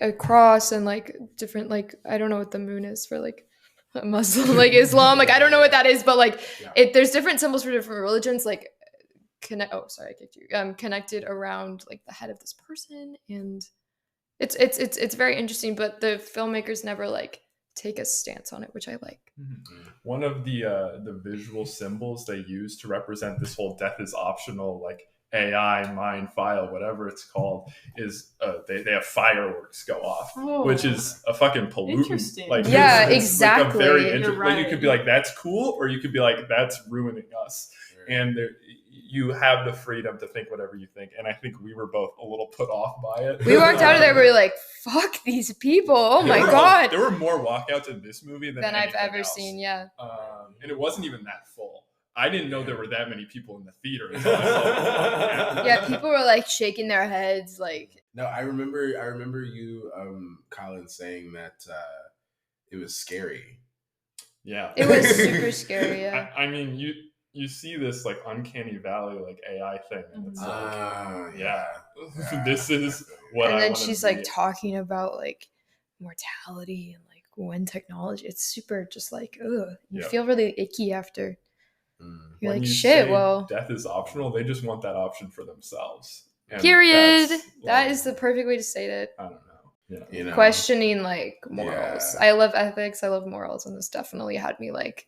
a cross and like different like I don't know what the moon is for like a Muslim like Islam, like I don't know what that is, but like there's different symbols for different religions, like connected around like the head of this person, and it's very interesting, but the filmmakers never like take a stance on it, which I like. One of the visual symbols they use to represent this whole death is optional, like AI mind file, whatever it's called, is they have fireworks go off, which is a fucking pollutant. Interesting. Like, yeah, it's exactly. like a very interesting. Right. Like, you could be like, that's cool, or you could be like, that's ruining us. And you have the freedom to think whatever you think. And I think we were both a little put off by it. We walked out of there, we were like, fuck these people. Oh my God. There were more walkouts in this movie than I've ever else. seen, yeah. And it wasn't even that full. I didn't know there were that many people in the theater. Yeah, people were like shaking their heads. Like, no, I remember you, Colin, saying that it was scary. Yeah. It was super scary, yeah. I mean, you see this like uncanny valley like AI thing, and it's like, this is what. And then she's like talking about like mortality and like when technology. It's super just like you feel really icky after. You're when like, shit. Well, death is optional. They just want that option for themselves. And period. That is the perfect way to state it. I don't know. Yeah. You know? Questioning like morals. Yeah. I love ethics. I love morals, and this definitely had me like,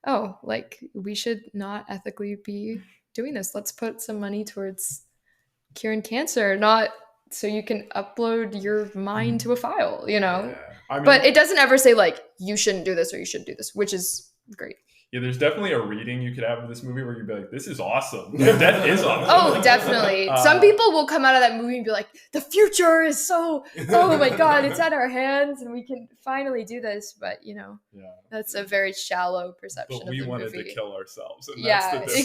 oh, like we should not ethically be doing this. Let's put some money towards curing cancer, not so you can upload your mind to a file, you know? Yeah. I mean, but it doesn't ever say like, you shouldn't do this or you should do this, which is great. Yeah, there's definitely a reading you could have of this movie where you'd be like, this is awesome. Like, that is awesome. Oh, definitely. Some people will come out of that movie and be like, the future is so, oh my God, it's at our hands and we can finally do this. But, you know, that's a very shallow perception of the movie. We wanted to kill ourselves. And that's the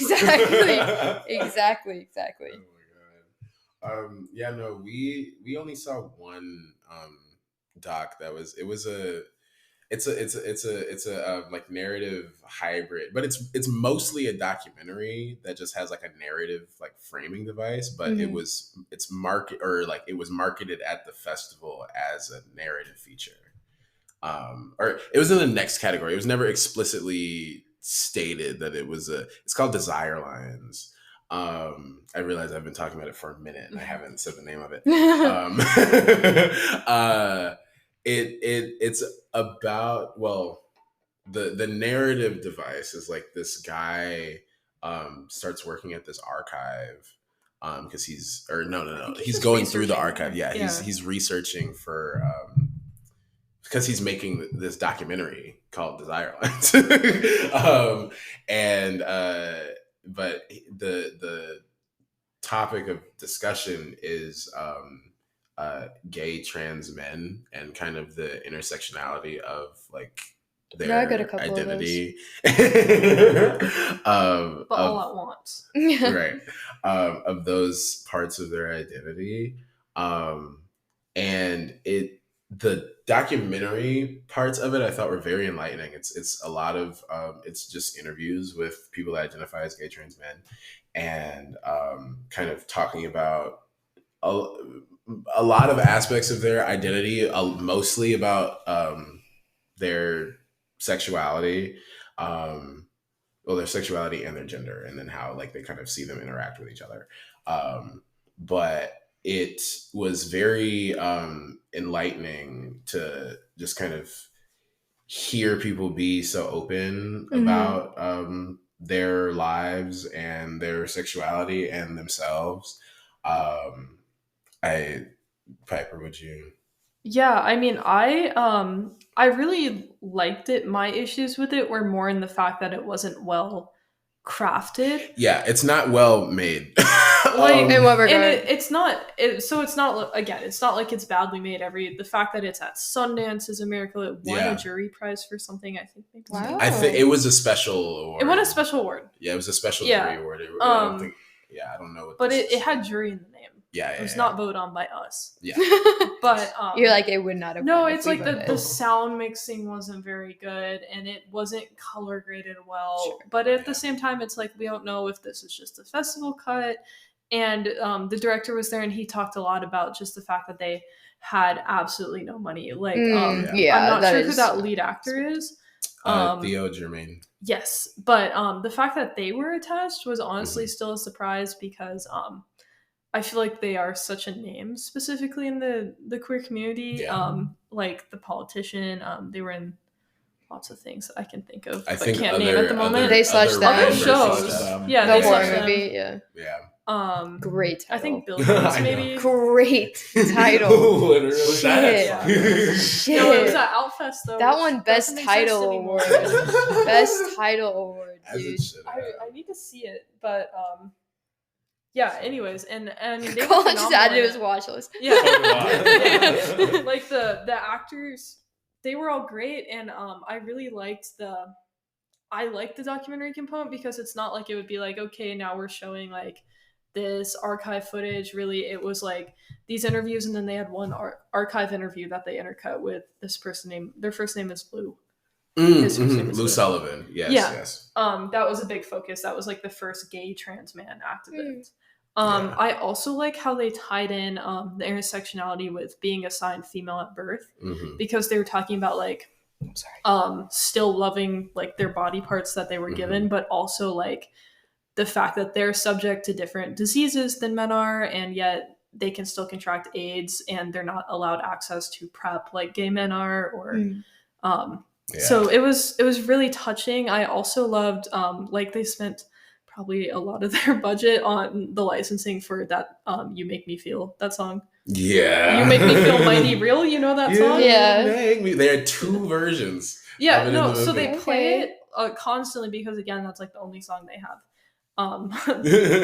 exactly. Oh my God. We only saw one doc that was, it's a like narrative hybrid, but it's mostly a documentary that just has like a narrative like framing device, but it was marketed at the festival as a narrative feature. Or it was in the next category. It was never explicitly stated that it's called Desire Lines. I realize I've been talking about it for a minute and I haven't said the name of it. It's about, well, the narrative device is like this guy starts working at this archive because he's going through the archive. He's researching for because he's making this documentary called Desire Lines. But the topic of discussion is gay trans men and kind of the intersectionality of like their identity. But all at once. Right. Of those parts of their identity. And the documentary parts of it I thought were very enlightening. It's a lot of it's just interviews with people that identify as gay trans men and kind of talking about a lot of aspects of their identity, mostly about their sexuality, their sexuality and their gender, and then how like they kind of see them interact with each other. But it was very enlightening to just kind of hear people be so open about their lives and their sexuality and themselves. Piper, would you? Yeah, I mean, I really liked it. My issues with it were more in the fact that it wasn't well crafted. Yeah, it's not well made. Like, in what regard? And it's not again, it's not like it's badly made. The fact that it's at Sundance is a miracle. It won a jury prize for something, I think. Maybe. Wow. I think it was a special award. It won a special award. Yeah, it was a special jury award. I don't know what but it had jury in the name. It was not voted on by us. Yeah. But you're like, it would not have. No, it's like the sound mixing wasn't very good and it wasn't color graded well. Sure. But at the same time, it's like, we don't know if this is just a festival cut. And the director was there and he talked a lot about just the fact that they had absolutely no money. Like, I'm not sure who that lead actor is. Theo Germain. Yes. But the fact that they were attached was honestly still a surprise because I feel like they are such a name specifically in the queer community. Yeah. Like the politician, they were in lots of things that I can think of, but can't name at the moment. They slashed them. Other shows. Yeah, the horror movie. Yeah. Great title. I think Buildings maybe. Great title. Literally. Shit. No, it was at Outfest though. That one best title award. Best title award, dude. I need to see it, but yeah, anyways, and Colin just added to his watch list. Yeah. Like the actors, they were all great, and I really liked the documentary component because it's not like it would be like, okay, now we're showing like this archive footage. Really, it was like these interviews, and then they had one archive interview that they intercut with this person their first name is Lou. Lou Sullivan. Yes. That was a big focus. That was like the first gay trans man activist. I also like how they tied in the intersectionality with being assigned female at birth, because they were talking about like still loving like their body parts that they were given, but also like the fact that they're subject to different diseases than men are, and yet they can still contract AIDS and they're not allowed access to PrEP like gay men are, or so it was really touching. I also loved like they spent probably a lot of their budget on the licensing for that You Make Me Feel, that song. Yeah. You Make Me Feel Mighty Real, you know that song? Yeah. There are two versions. Yeah, no, so they play it constantly because again, that's like the only song they have.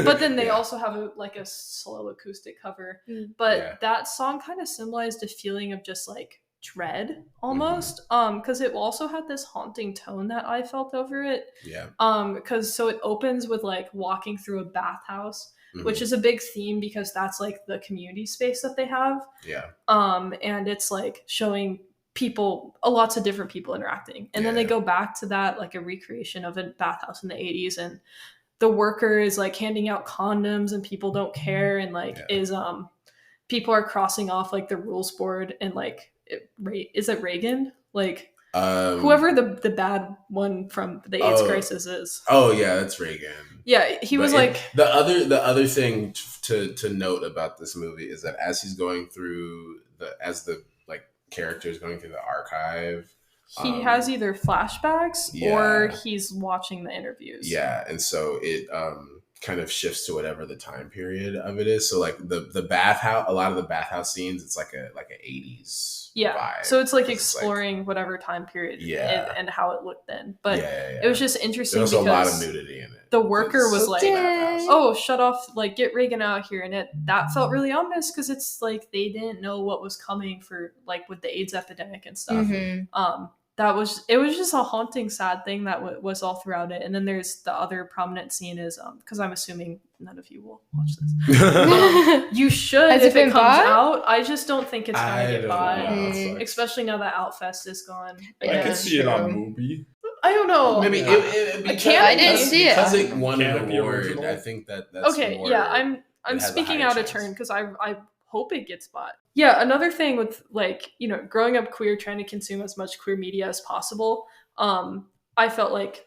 But then they also have a slow acoustic cover. But that song kind of symbolized a feeling of just like dread almost, because it also had this haunting tone that I felt over it. Because so it opens with like walking through a bathhouse, which is a big theme because that's like the community space that they have. And it's like showing people, lots of different people interacting, and then they go back to that like a recreation of a bathhouse in the 80s, and the worker is like handing out condoms and people don't care, and like people are crossing off like the rules board, and like is it Reagan? Like whoever the bad one from the AIDS crisis is. Oh yeah, that's Reagan. Yeah, he was like the other thing to note about this movie is that as he's going through as the like character is going through the archive, he has either flashbacks or he's watching the interviews. Yeah, and so it kind of shifts to whatever the time period of it is. So like the bathhouse, a lot of the bathhouse scenes, it's like an 80s vibe. So it's like exploring whatever time period and how it looked then. But it was just interesting. There's also a lot of nudity in it. The worker was like, oh, shut off, like get Reagan out here. And that felt really ominous because it's like they didn't know what was coming for like with the AIDS epidemic and stuff. It was just a haunting, sad thing that was all throughout it. And then there's the other prominent scene is because I'm assuming none of you will watch this. You should if it comes out. I just don't think it's gonna get bought, especially now that Outfest is gone. I can see it on Movie. I don't know. Maybe I didn't see it because it won an award. I think that's okay. More, I'm speaking out of turn because I hope it gets bought. Yeah, another thing with like, you know, growing up queer, trying to consume as much queer media as possible, I felt like,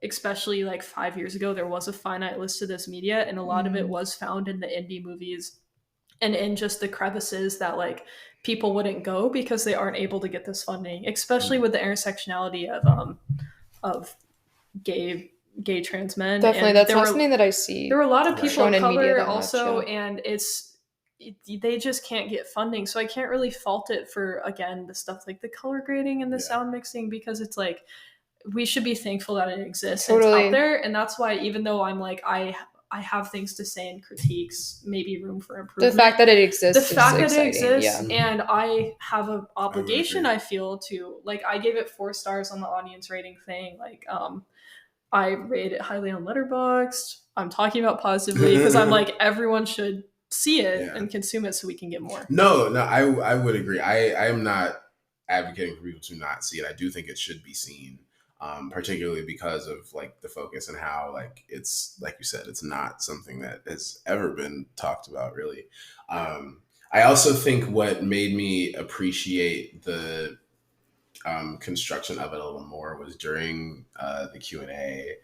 especially like 5 years ago, there was a finite list of this media, and a lot of it was found in the indie movies and in just the crevices that like people wouldn't go because they aren't able to get this funding, especially with the intersectionality of gay trans men. Definitely, and that's not something that I see. There were a lot of people of color also, and they just can't get funding. So I can't really fault it for, again, the stuff like the color grading and the sound mixing, because it's like, we should be thankful that it exists and it's out there. And that's why, even though I'm like, I I have things to say and critiques, maybe room for improvement. The fact that it exists. The fact that it exists, and I have an obligation, I feel, to, like, I gave it 4 stars on the audience rating thing. Like, I rate it highly on Letterboxd. I'm talking about positively because I'm like, everyone should see it and consume it so we can get more. No, I would agree. I am not advocating for people to not see it. I do think it should be seen. Particularly because of like the focus and how like it's, like you said, it's not something that has ever been talked about really. I also think what made me appreciate the construction of it a little more was during the Q&A,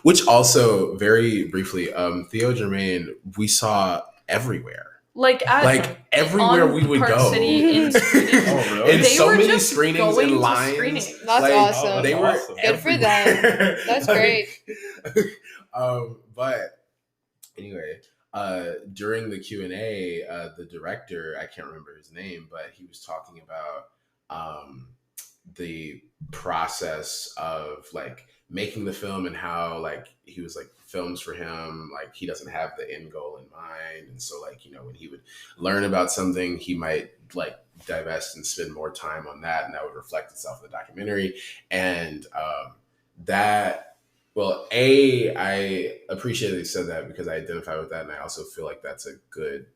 which also very briefly, Theo Germain, we saw everywhere. Like everywhere we would go. City in in so many screenings and lines. That's like, awesome. They were good for them. That's great. But anyway, during the Q&A, the director, I can't remember his name, but he was talking about the process of like making the film and how like he was like films for him, like he doesn't have the end goal in mind, and so like, you know, when he would learn about something, he might like divest and spend more time on that, and that would reflect itself in the documentary. And that, well, I appreciate that he said that because I identify with that, and I also feel like that's a good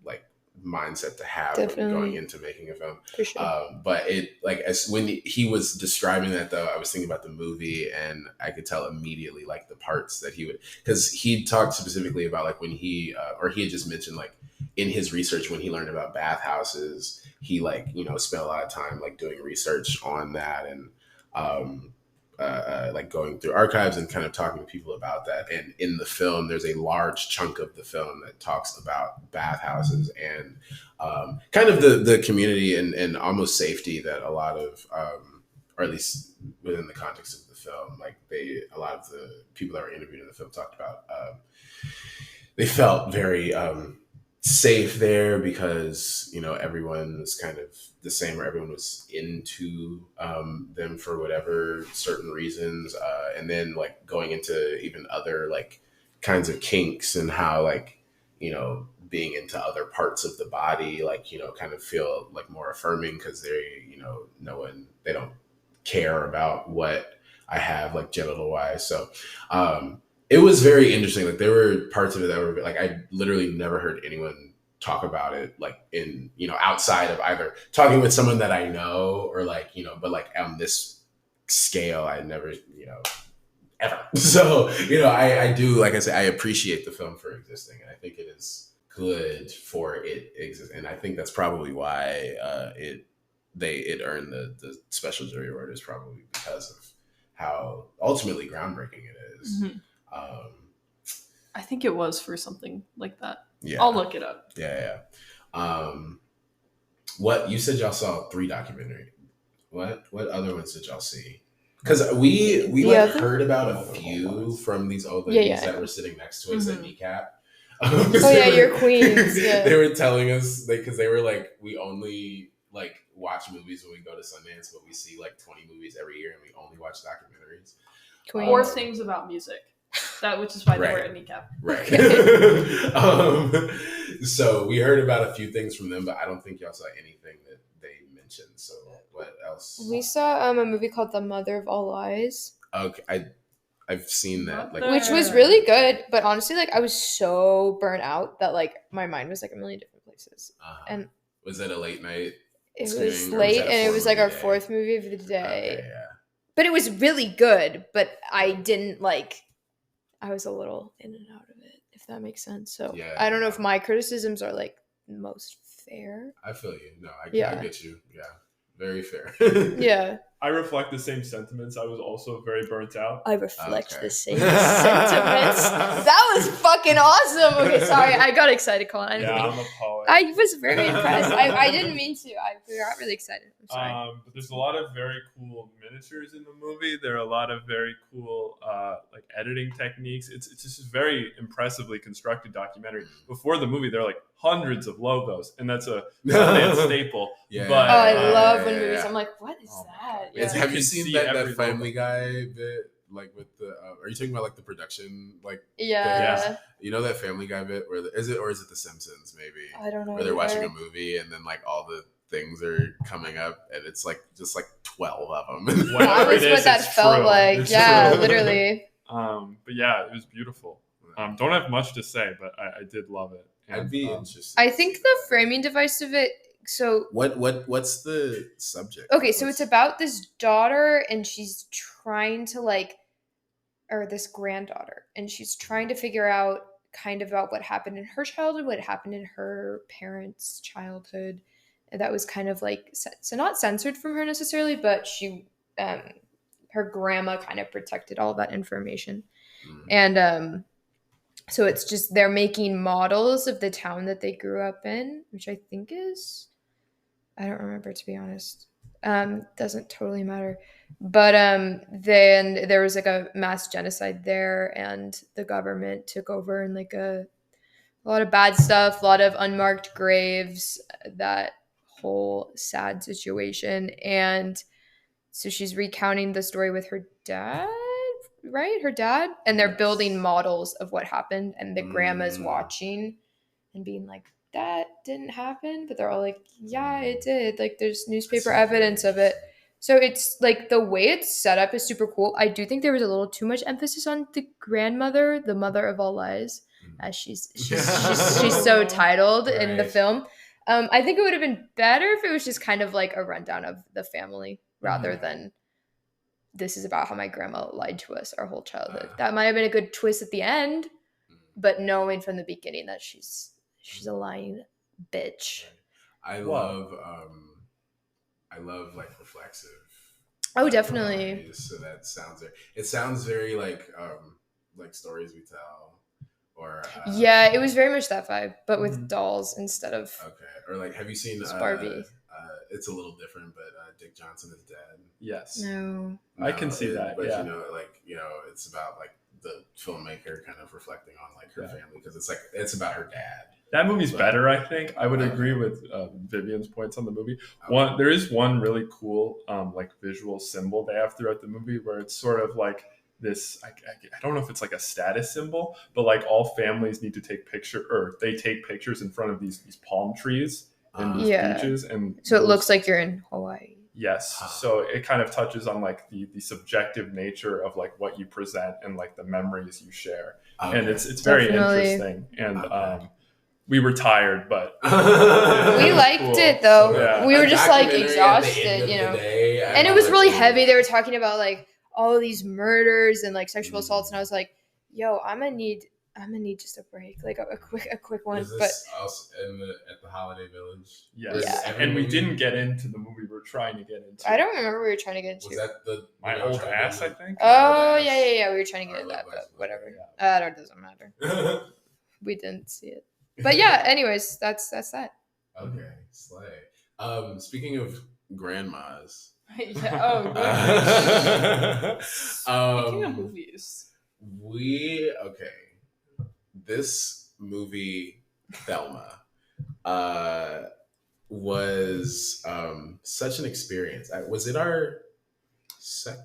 like mindset to have going into making a film. For sure. But it like, as when he was describing that though, I was thinking about the movie, and I could tell immediately like the parts that he would, because he talked specifically about like when he or he had just mentioned like in his research when he learned about bathhouses, he like, you know, spent a lot of time like doing research on that, and like going through archives and kind of talking to people about that. And in the film, there's a large chunk of the film that talks about bathhouses and kind of the community and almost safety that a lot of, or at least within the context of the film, like a lot of the people that were interviewed in the film talked about, they felt very safe there because, you know, everyone was kind of the same, or everyone was into them for whatever certain reasons, and then like going into even other like kinds of kinks and how like, you know, being into other parts of the body, like, you know, kind of feel like more affirming because they, you know, they don't care about what I have like genital wise. So it was very interesting. Like there were parts of it that were like, I literally never heard anyone talk about it like in, you know, outside of either talking with someone that I know or like, you know, but like on this scale, I never, you know, ever. So, you know, I do, like I said, I appreciate the film for existing, and I think it is good for it exists. And I think that's probably why it earned the special jury award, is probably because of how ultimately groundbreaking it is. Mm-hmm. I think it was for something like that. Yeah, I'll look it up. Yeah. What you said y'all saw 3 documentaries. What other ones did y'all see? Because we like heard about a few from these old ladies that were sitting next to us at Kneecap. Your queens. Yeah. They were telling us because they were like, we only like watch movies when we go to Sundance, but we see like 20 movies every year, and we only watch documentaries. Or things about music. That, which is why they were at Kneecap. Right. So we heard about a few things from them, but I don't think y'all saw anything that they mentioned. So what else? We saw a movie called The Mother of All Lies. Okay, I've seen that, like, which was really good, but honestly, like I was so burnt out that like my mind was like a million different places. And was it a late night? It was late, and it was like our 4th movie of the day. Okay, yeah. But it was really good. But I didn't like. I was a little in and out of it, if that makes sense. So I don't know if my criticisms are like most fair. I feel you. No, I get you. Yeah, very fair. Yeah. I reflect the same sentiments. I was also very burnt out. I reflect the same sentiments. That was fucking awesome. Okay, sorry. I got excited, Colin. I'm a poet. I was very impressed. I didn't mean to. I got really excited. I'm sorry. But there's a lot of very cool miniatures in the movie. There are a lot of very cool like editing techniques. It's just a very impressively constructed documentary. Before the movie, there are like hundreds of logos, and that's a Sundance staple. Yeah. But, I love when movies. I'm like, what is that? Yeah. Have you seen that Family Guy bit? like with the are you talking about like the production like yeah. You know that Family Guy bit where is it The Simpsons maybe? I don't know. Where they're watching a movie and then like all the things are coming up and it's like just like 12 of them. That was what that felt like. It's true. Literally. But yeah, it was beautiful. Don't have much to say, but I did love it. And, I'd be interested. I think the framing device of it. So what's the subject? Okay, so it's about this daughter and she's trying to or this granddaughter, and she's trying to figure out kind of about what happened in her childhood, what happened in her parents' childhood. And that was kind of like, so not censored from her necessarily, but she, her grandma kind of protected all that information. And so it's just, they're making models of the town that they grew up in, which I think is, I don't remember, to be honest. Doesn't totally matter. But then there was like a mass genocide there, and the government took over, and like a lot of bad stuff, a lot of unmarked graves, that whole sad situation. And so she's recounting the story with her dad, right? Her dad. And they're building models of what happened, and the grandma's watching and being like, that didn't happen, but they're all like, yeah, it did. Like, there's newspaper evidence of it. So it's like the way it's set up is super cool. I do think there was a little too much emphasis on the grandmother, the mother of all lies, as she's so titled in the film. I think it would have been better if it was just kind of like a rundown of the family rather than this is about how my grandma lied to us our whole childhood. That might have been a good twist at the end, but knowing from the beginning that she's a lying bitch. I love like reflexive. Oh, definitely. So that sounds very like Stories We Tell, or yeah, it was very much that vibe, but with dolls instead of. Okay, or like, have you seen Barbie? It's a little different, but Dick Johnson Is Dead. Yes. No, I can see that. But yeah. It's about like the filmmaker kind of reflecting on like her family, because it's about her dad. That movie's better, I think. I would agree with Vivian's points on the movie. There is one really cool like visual symbol they have throughout the movie where it's sort of like this, I don't know if it's like a status symbol, but like all families need to take they take pictures in front of these palm trees and these beaches. And so it looks like you're in Hawaii. Yes. So it kind of touches on like the subjective nature of like what you present and like the memories you share. Okay. And it's very interesting. And we were tired, but we liked it though. Yeah. We were just like exhausted, and it was really heavy. They were talking about like all of these murders and like sexual assaults, and I was like, yo, I'm gonna need just a break, like a quick one. Was this also at the Holiday Village? Yes. Yeah. And we didn't get into the movie we were trying to get into. I don't remember what we were trying to get into. Was that My Old Ass, I think? Oh, yeah. We were trying to get into that, but whatever. It doesn't matter. We didn't see it. But yeah, anyways, that's that. Okay, slay. Speaking of grandmas. Speaking of movies. This movie, Thelma, was such an experience. Was it our second?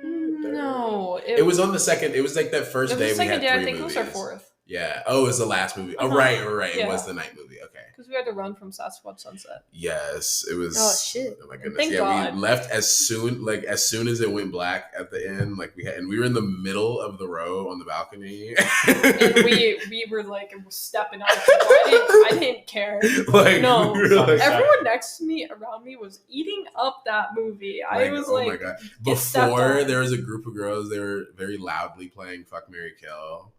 No. It was on the second. It was like that first day we had 3 I think movies. It was our fourth. Yeah. Oh, it was the last movie. Oh, right. Yeah. It was the night movie. Okay. Because we had to run from Sasquatch Sunset. Yes, it was. Oh shit! Oh my goodness! Thank God. We left as soon as it went black at the end. Like we were in the middle of the row on the balcony. And we were like stepping out. I didn't care. No, everyone next to me, around me, was eating up that movie. I was oh my God! Before there was a group of girls. They were very loudly playing "Fuck, Marry, Kill."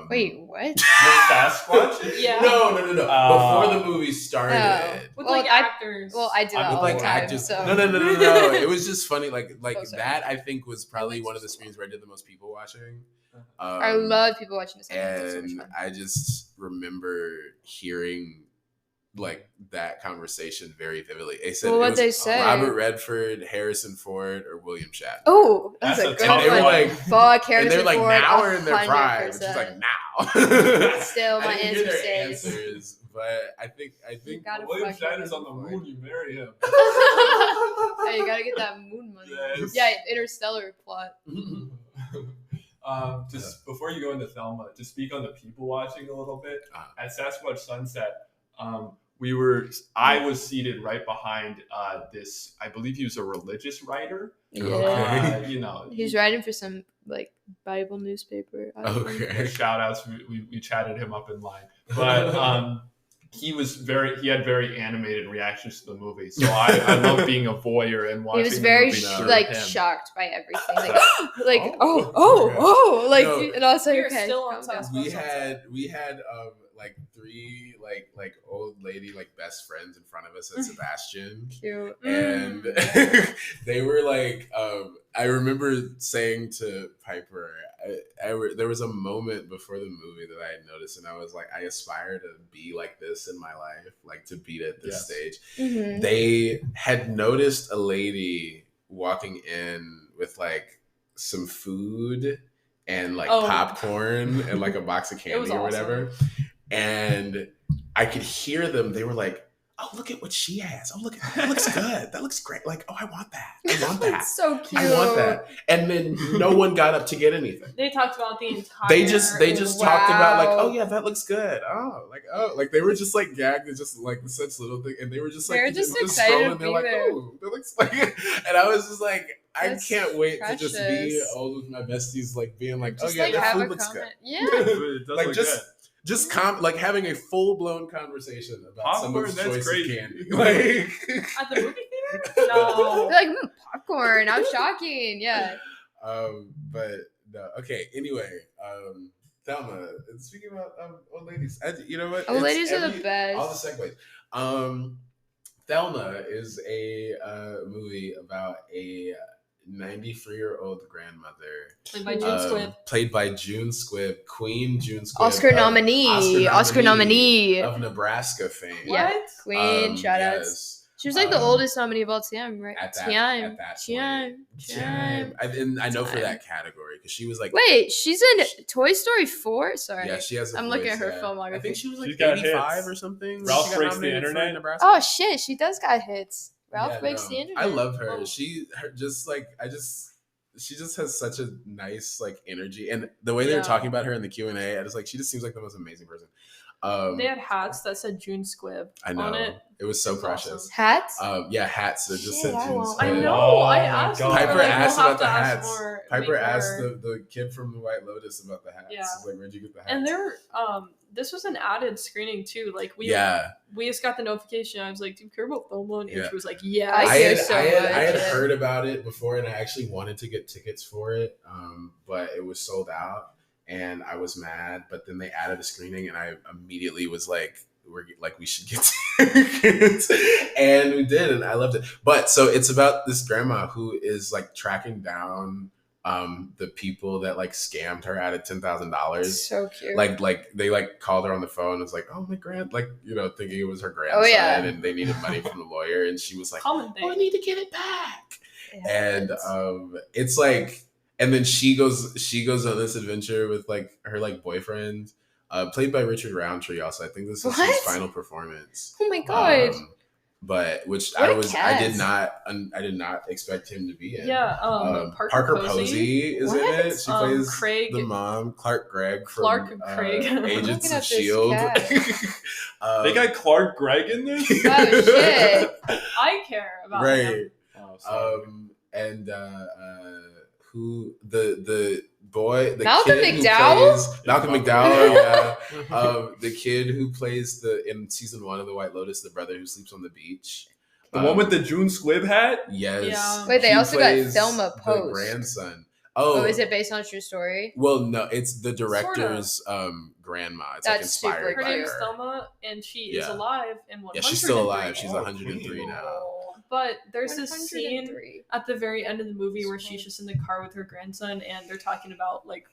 Wait, what? The Sasquatch? Yeah. No. Before the movie started. With actors. I do that all the time. Actors. So. No. It was just funny. Like that, I think, was probably one of the screens where I did the most people watching. I love people watching this. And so I just remember hearing like that conversation very vividly. They said what'd they say? Robert Redford, Harrison Ford, or William Shatner. Oh, that's a good one. They were like, fuck Harrison Ford. And they're like, Ford, now we're in their prime. She's like, now. Still, my answer stays. Answers, But I think William Shatner's on the moon. You marry him. Hey, you gotta get that moon money. Yes. Yeah, Interstellar plot. Just before you go into Thelma, to speak on the people watching a little bit, at Sasquatch Sunset, I was seated right behind this, I believe he was a religious writer. Yeah. He's writing for some like Bible newspaper. Okay. Shout outs. We chatted him up in line. But he had very animated reactions to the movie. So I love being a voyeur and watching. He was very shocked by everything. And I was like, okay. Still on we had like three like old lady like best friends in front of us at Sebastian. Cute. And they were like, I remember saying to Piper, there was a moment before the movie that I had noticed, and I was like, I aspire to be like this in my life, like to be at this stage. Mm-hmm. They had noticed a lady walking in with like some food and like popcorn and like a box of candy or whatever. And I could hear them. They were like, oh, look at what she has. Oh, look at that. That looks good. That looks great. Like, oh, I want that. I want that. That's so cute. I want that. And then no one got up to get anything. They talked about the entire. They just talked about like, oh yeah, that looks good. Like they were just like gagged and just like such little thing, and they were just like they're just excited to be like, there. oh, that looks like. And I was just like, That's I can't wait precious. to just be old with my besties, like being like, Just oh yeah, that have food a looks comment. good. Yeah. It does like look just. good. Just like having a full-blown conversation about popcorn, someone's choice crazy. of candy. Like at the movie theater? No. They're like, popcorn. How shocking. Yeah. But no. Okay. Anyway, Thelma. Speaking about old ladies, you know what? Old ladies are the best. All the segues. Thelma is a movie about a 93-year-old grandmother played by June Squibb, Queen June Squibb, Oscar nominee of Nebraska fame. Yeah, Queen. Shout outs. She was like the oldest nominee of all time, right? At that time. I know for that category because she was like. Wait, she's in Toy Story 4. Sorry. Yeah, she has. I'm looking at her filmography. I think she was like 85 or something. Ralph Breaks the Internet. Oh shit, she does got hits. Ralph Breaks the Internet. I love her. She just has such a nice like energy, and the way they were talking about her in the Q&A, I was like, she just seems like the most amazing person. They had hats that said June Squibb on it. It was so precious. Awesome. Hats? Yeah, hats that just said June Squibb. I know. I asked. Piper asked about the hats. Piper asked the kid from the White Lotus about the hats. Yeah. Like, where'd you get the hats? And they're this was an added screening too. Like we just got the notification. I was like, "Do you care about Thelma?" And Andrew was like, "Yeah." I had heard about it before, and I actually wanted to get tickets for it, but it was sold out. And I was mad, but then they added a screening, and I immediately was like, we should get tickets. And we did, and I loved it. But so it's about this grandma who is like tracking down the people that like scammed her out of $10,000. So cute. Like they like called her on the phone and was like, oh, my thinking it was her grandson, and they needed money from the lawyer, and she was like, oh, I need to get it back. And it's like. And then she goes on this adventure with like her like boyfriend, played by Richard Roundtree. Also, I think this is his final performance. Oh my god! But I did not expect him to be in. Yeah, Parker Posey is in it. She plays Craig, the mom, Clark Gregg from Agents of S.H.I.E.L.D. They got Clark Gregg in this? Oh shit! I care about him. And who the boy, the Malcolm kid McDowell? Malcolm McDowell, yeah. The kid who plays in season 1 of The White Lotus, the brother who sleeps on the beach. The one with the June Squibb hat? Yes. Yeah. Wait, they also got Thelma Post. The grandson. Oh, is it based on a true story? Well, no, it's the director's grandma. It's like inspired by her. Her name's Thelma, and she is alive in 103. Yeah, she's still alive. She's 103 now. But there's this scene at the very end of the movie where she's just in the car with her grandson, and they're talking about like,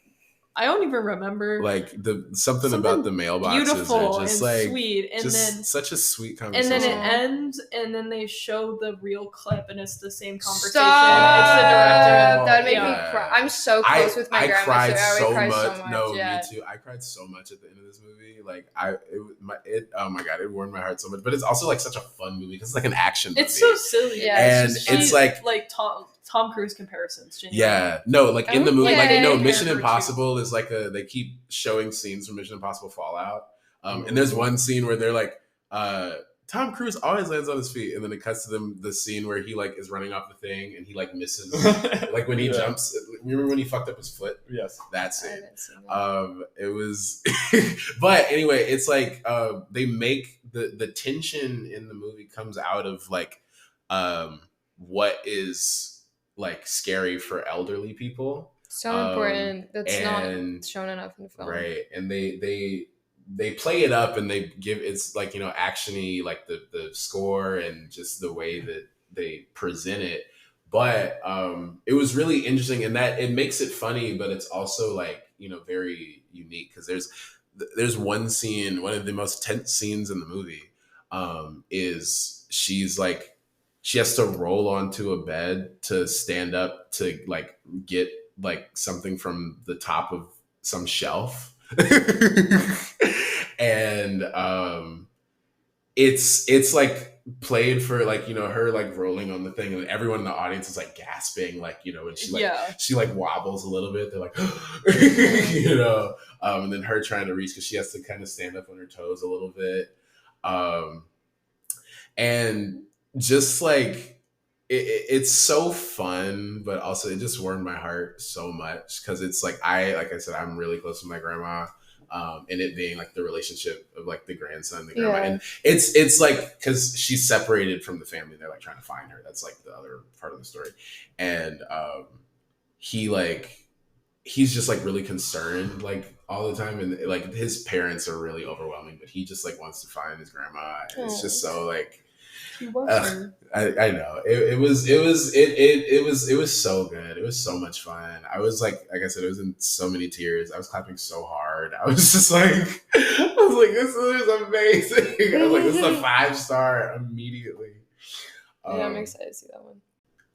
I don't even remember, like something about the mailboxes, beautiful just and like sweet, and just then such a sweet conversation. And then it ends, and then they show the real clip, and it's the same conversation. Stop. It's the director. That would make me cry. I'm so close with my grandma. I cried so so much. No, yeah. me too. I cried so much at the end of this movie. Like oh my god, it warmed my heart so much. But it's also like such a fun movie because it's like an action movie. It's so silly. Yeah, and it's like Tom Cruise comparisons. Genuinely. Yeah, no, like in the movie, Okay. like Mission Impossible is like they keep showing scenes from Mission Impossible Fallout. And there's one scene where they're like, Tom Cruise always lands on his feet, and then it cuts to the scene where he like is running off the thing and he like misses, like when he jumps. Remember when he fucked up his foot? Yes, that scene. It was, but anyway, it's like they make the tension in the movie comes out of like what is like scary for elderly people. So important. That's not shown enough in the film, right? And they play it up and they give it's like actiony, like the score and just the way that they present it. But it was really interesting in that it makes it funny, but it's also like very unique because there's one scene, one of the most tense scenes in the movie, is she's like she has to roll onto a bed to stand up to like get like something from the top of some shelf. And it's like played for like her like rolling on the thing and everyone in the audience is like gasping like when she like wobbles a little bit, they're like and then her trying to reach because she has to kind of stand up on her toes a little bit, and just like it's so fun, but also it just warmed my heart so much because it's like like I said, I'm really close to my grandma. And it being like the relationship of like the grandson and the grandma, and it's like because she's separated from the family, they're like trying to find her. That's like the other part of the story, and he's just like really concerned like all the time, and like his parents are really overwhelming, but he just like wants to find his grandma, and it's just so like. I know it was so good. It was so much fun. I was like I said, it was in so many tears. I was clapping so hard. I was just like, this is amazing. I was like, this is a 5-star immediately. I'm excited to see that one.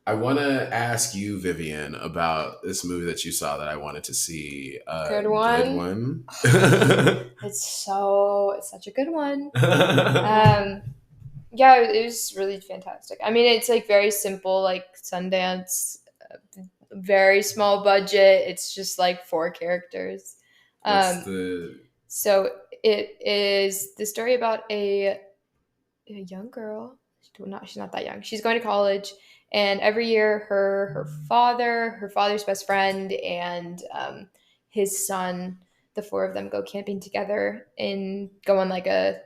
I want to ask you, Vivian, about this movie that you saw that I wanted to see. Good one. It's such a good one. Yeah, it was really fantastic. I mean, it's like very simple, like Sundance, very small budget. It's just like 4 characters. So it is the story about a young girl. She's not that young. She's going to college, and every year her father's best friend, and his son, the 4 of them go camping together and go on like a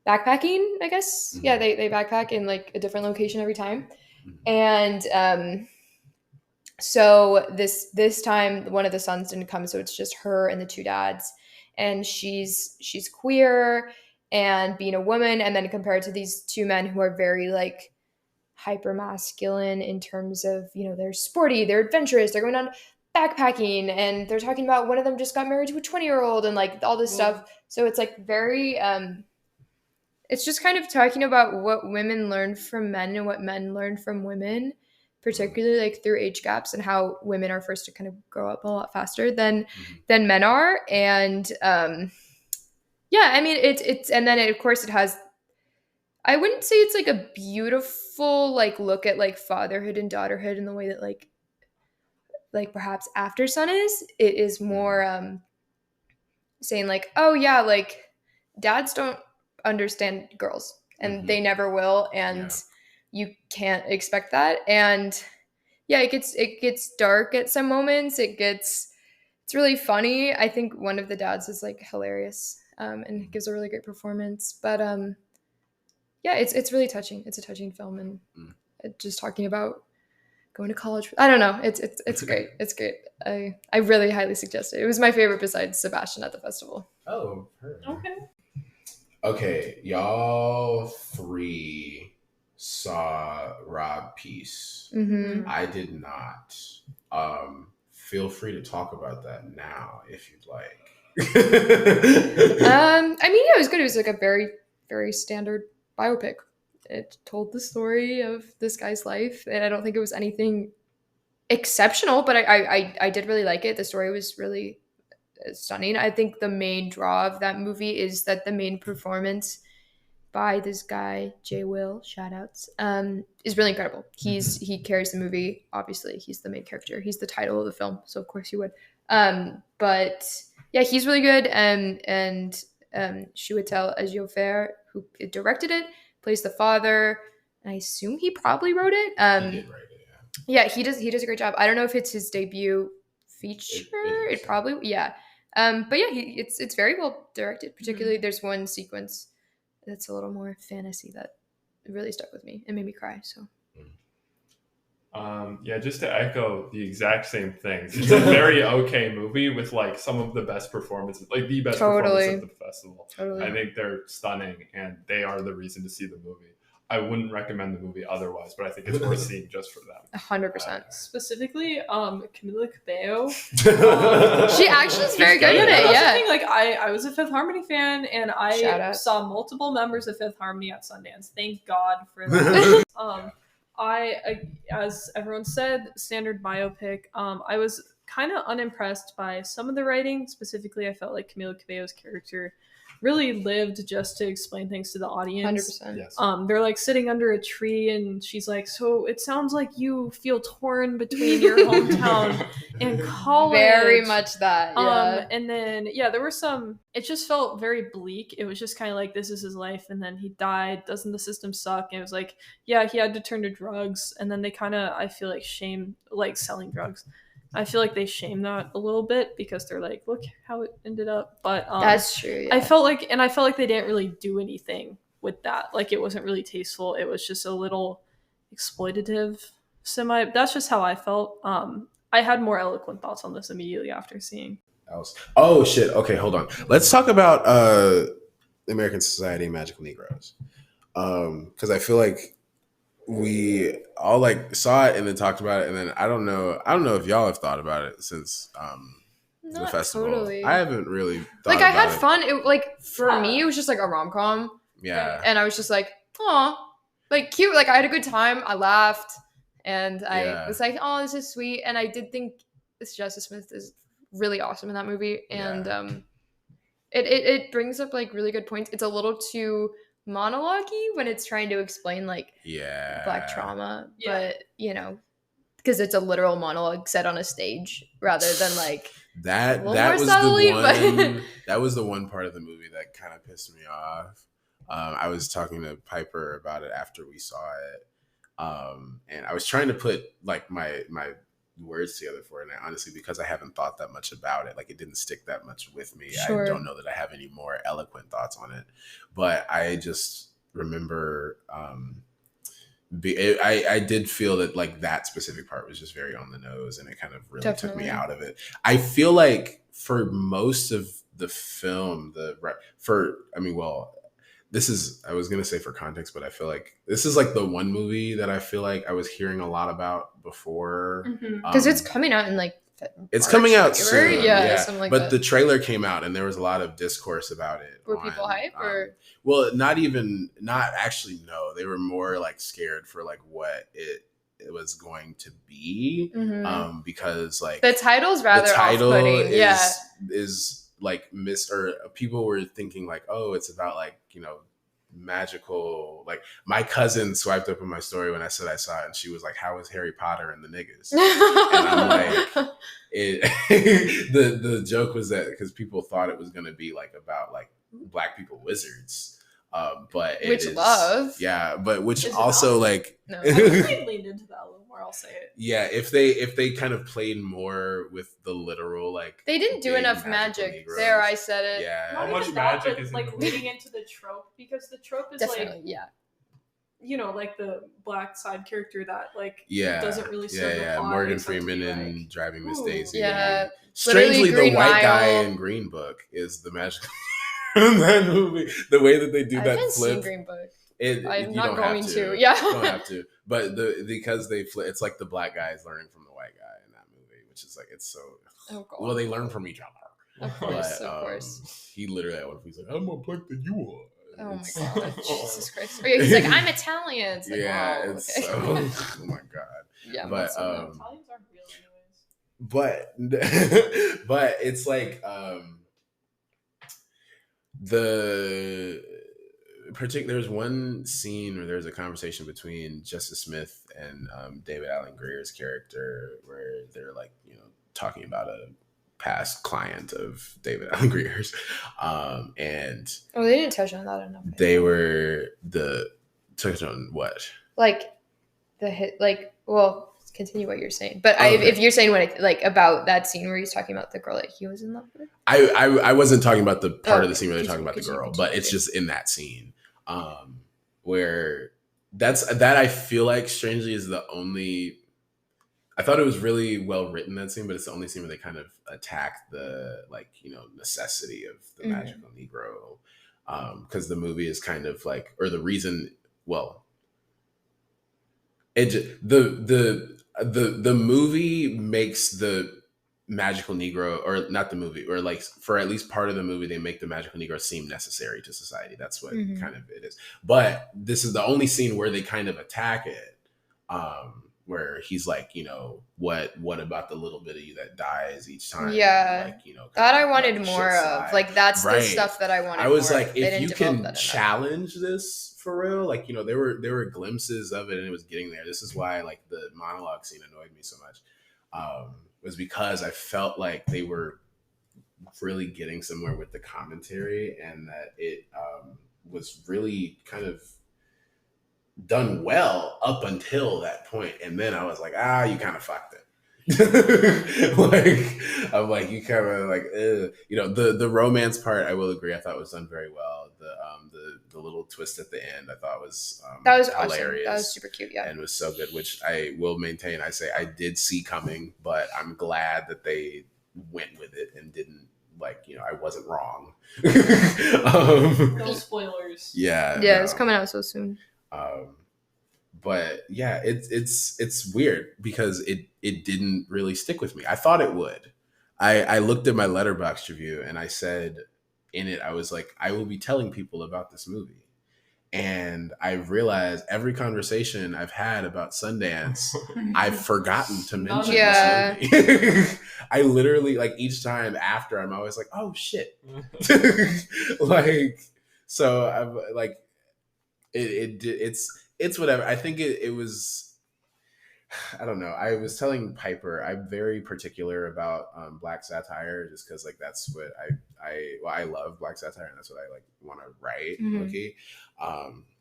backpacking, I guess. Mm-hmm. Yeah, they backpack in like a different location every time. Mm-hmm. And so this time one of the sons didn't come, so it's just her and the 2 dads. And she's queer and being a woman, and then compared to these 2 men who are very like hyper masculine in terms of, they're sporty, they're adventurous, they're going on backpacking, and they're talking about one of them just got married to a 20-year-old and like all this stuff. So it's like very it's just kind of talking about what women learn from men and what men learn from women, particularly like through age gaps, and how women are forced to kind of grow up a lot faster than men are. And yeah, I mean it's and then of course it has, I wouldn't say it's like a beautiful like look at like fatherhood and daughterhood in the way that like perhaps After Sun is. It is more saying like, oh yeah, like dads don't understand girls, and they never will, and you can't expect that. And yeah, it gets dark at some moments. It's really funny. I think one of the dads is like hilarious, and gives a really great performance. But yeah, it's really touching. It's a touching film, and just talking about going to college. I don't know. It's great. It's great. I really highly suggest it. It was my favorite besides Sebastian at the festival. Oh, okay, y'all 3 saw Rob Peace. Mm-hmm. I did not. Feel free to talk about that now if you'd like. I mean, yeah, it was good. It was like a very, very standard biopic. It told the story of this guy's life, and I don't think it was anything exceptional, but I did really like it. The story was really stunning. I think the main draw of that movie is that the main performance by this guy, Jay Will, shout outs, is really incredible. He carries the movie. Obviously, he's the main character. He's the title of the film, so of course he would. But yeah, he's really good. And Chiwetel Ejiofor, who directed it, plays the father. And I assume he probably wrote it. He did write it, yeah. He does a great job. I don't know if it's his debut feature. It probably, yeah. But yeah, it's very well directed. Particularly, there's one sequence that's a little more fantasy that really stuck with me and made me cry. So, yeah, just to echo the exact same things. It's a very okay movie with like some of the best performances, like the best performance of the festival. I think they're stunning, and they are the reason to see the movie. I wouldn't recommend the movie otherwise, but I think it's worth seeing just for them. 100%. Specifically, Camila Cabello. She actually is very good at it. Yeah. Thing, like I was a Fifth Harmony fan, and I saw multiple members of Fifth Harmony at Sundance. Thank God for that. I, as everyone said, standard biopic. I was kind of unimpressed by some of the writing. Specifically, I felt like Camila Cabello's character really lived just to explain things to the audience. 100%. Yes. They're like sitting under a tree, and she's like, so it sounds like you feel torn between your hometown and college. Very much that, yeah. And then, yeah, there were some, it just felt very bleak. It was just kind of like, this is his life, and then he died. Doesn't the system suck? And it was like, yeah, he had to turn to drugs, and then they kind of, I feel like, shame, like selling drugs. I feel like they shame that a little bit because they're like, look how it ended up. But that's true. Yeah. I felt like they didn't really do anything with that. Like, it wasn't really tasteful. It was just a little exploitative semi. That's just how I felt. I had more eloquent thoughts on this immediately after seeing. Oh shit. Okay, hold on. Let's talk about the American Society of Magical Negroes. Because I feel like we all like saw it and then talked about it, and then I don't know if y'all have thought about it since the festival. Totally. I haven't really thought like about I had it. fun. It, like for me, it was just like a rom-com. Yeah. And I was just like, oh, like cute. Like I had a good time. I laughed, and I was like, oh, this is sweet. And I did think Justice Smith is really awesome in that movie, and it brings up like really good points. It's a little too monologue-y when it's trying to explain like Black trauma, but because it's a literal monologue set on a stage rather than like that was the one part of the movie that kind of pissed me off. I was talking to Piper about it after we saw it, and I was trying to put like my words together for it, and honestly, because I haven't thought that much about it, like it didn't stick that much with me. Sure. I don't know that I have any more eloquent thoughts on it, but I just remember I did feel that like that specific part was just very on the nose, and it kind of really took me out of it. I feel like for most of the film, this is, I was going to say for context, but I feel like this is like the one movie that I feel like I was hearing a lot about before. Because it's coming out in like it's coming out soon. Yeah. Something like but that. the trailer came out and there was a lot of discourse about it. Were people hype or? Well, not actually, no. They were more like scared for like what it was going to be. Because like the title's rather off-putting. Is like people were thinking like, oh, it's about like, magical, like my cousin swiped up in my story when I said I saw it, and she was like, how is Harry Potter and the niggas? And I'm like, the joke was that because people thought it was going to be like about like Black people wizards, but which also like no, I think they leaned into that a little more. I'll say it. Yeah, if they kind of played more with the literal, like they didn't do enough magic Negroes. There. I said it. Yeah, how much magic is like leading into the trope, because the trope is definitely, like like the Black side character that like doesn't really serve the plot. Morgan Freeman and Driving Miss Daisy. Yeah, strangely, the white guy in Green Book is the magic in that movie. The way that they do that flip. Seen Green Book. I'm not going to. Yeah, you don't have to. But because they flip, it's like the Black guys learning from the white guy in that movie, which is like it's so. Oh God. Well, they learn from each other. Of course. He literally at one point he's like, "I'm more Black than you are." Oh my God, Jesus Christ! Or he's like, "I'm Italian." It's like, it's so. Oh my God. Yeah, but Italians aren't real. But it's like there's one scene where there's a conversation between Justice Smith and David Alan Grier's character where they're like, talking about a past client of David Alan Grier's, and they didn't touch on that enough. They were touch on what? Like the hit, well, continue what you're saying. But if you're saying about that scene where he's talking about the girl that he was in love with, I wasn't talking about the part of the scene where they're talking about the girl, but it's just in that scene, where that I feel like strangely is the only. I thought it was really well written, that scene, but it's the only scene where they kind of attack the necessity of the magical Negro, because the movie is kind of like, or the reason, well, the movie makes the magical Negro, or not the movie, or like for at least part of the movie, they make the magical Negro seem necessary to society. That's what kind of it is. But this is the only scene where they kind of attack it, where he's like, what about the little bit of you that dies each time? Yeah, that I wanted more of. Like, that's the stuff that I wanted. I was like, if you can challenge this for real, like, there were glimpses of it, and it was getting there. This is why like the monologue scene annoyed me so much, was because I felt like they were really getting somewhere with the commentary, and that it was really kind of done well up until that point, and then I was like, you kind of fucked it. I'm like, you kind of like, the romance part, I will agree, I thought was done very well. The little twist at the end, I thought was hilarious. Awesome. That was super cute, yeah, and was so good, which I will maintain. I say I did see coming, but I'm glad that they went with it and didn't I wasn't wrong. No spoilers. Yeah, it's coming out so soon. But yeah, it's weird because it didn't really stick with me. I thought it would. I looked at my Letterboxd review and I said in it, I was like, I will be telling people about this movie. And I realized every conversation I've had about Sundance, I've forgotten to mention this movie. I literally, each time after, I'm always like, oh shit. So I'm like, it's whatever. I think it was, I don't know. I was telling Piper, I'm very particular about black satire, just because that's what I love black satire, and that's what I want to write. Okay,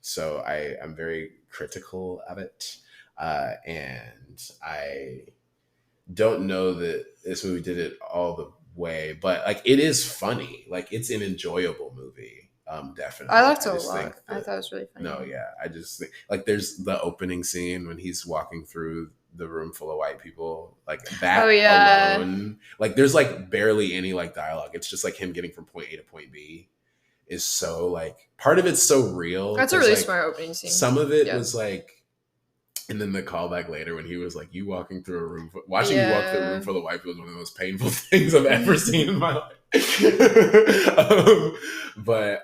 so I'm very critical of it, and I don't know that this movie did it all the way, but it is funny. It's an enjoyable movie. Definitely. I liked it a lot. I thought it was really funny. No, yeah. I just think there's the opening scene when he's walking through the room full of white people, that alone. There's barely any dialogue. It's just him getting from point A to point B is so part of it's so real. That's a really smart opening scene. Some of it was and then the callback later when he was you walking through a room, watching you walk through a room full of white people is one of the most painful things I've ever seen in my life. But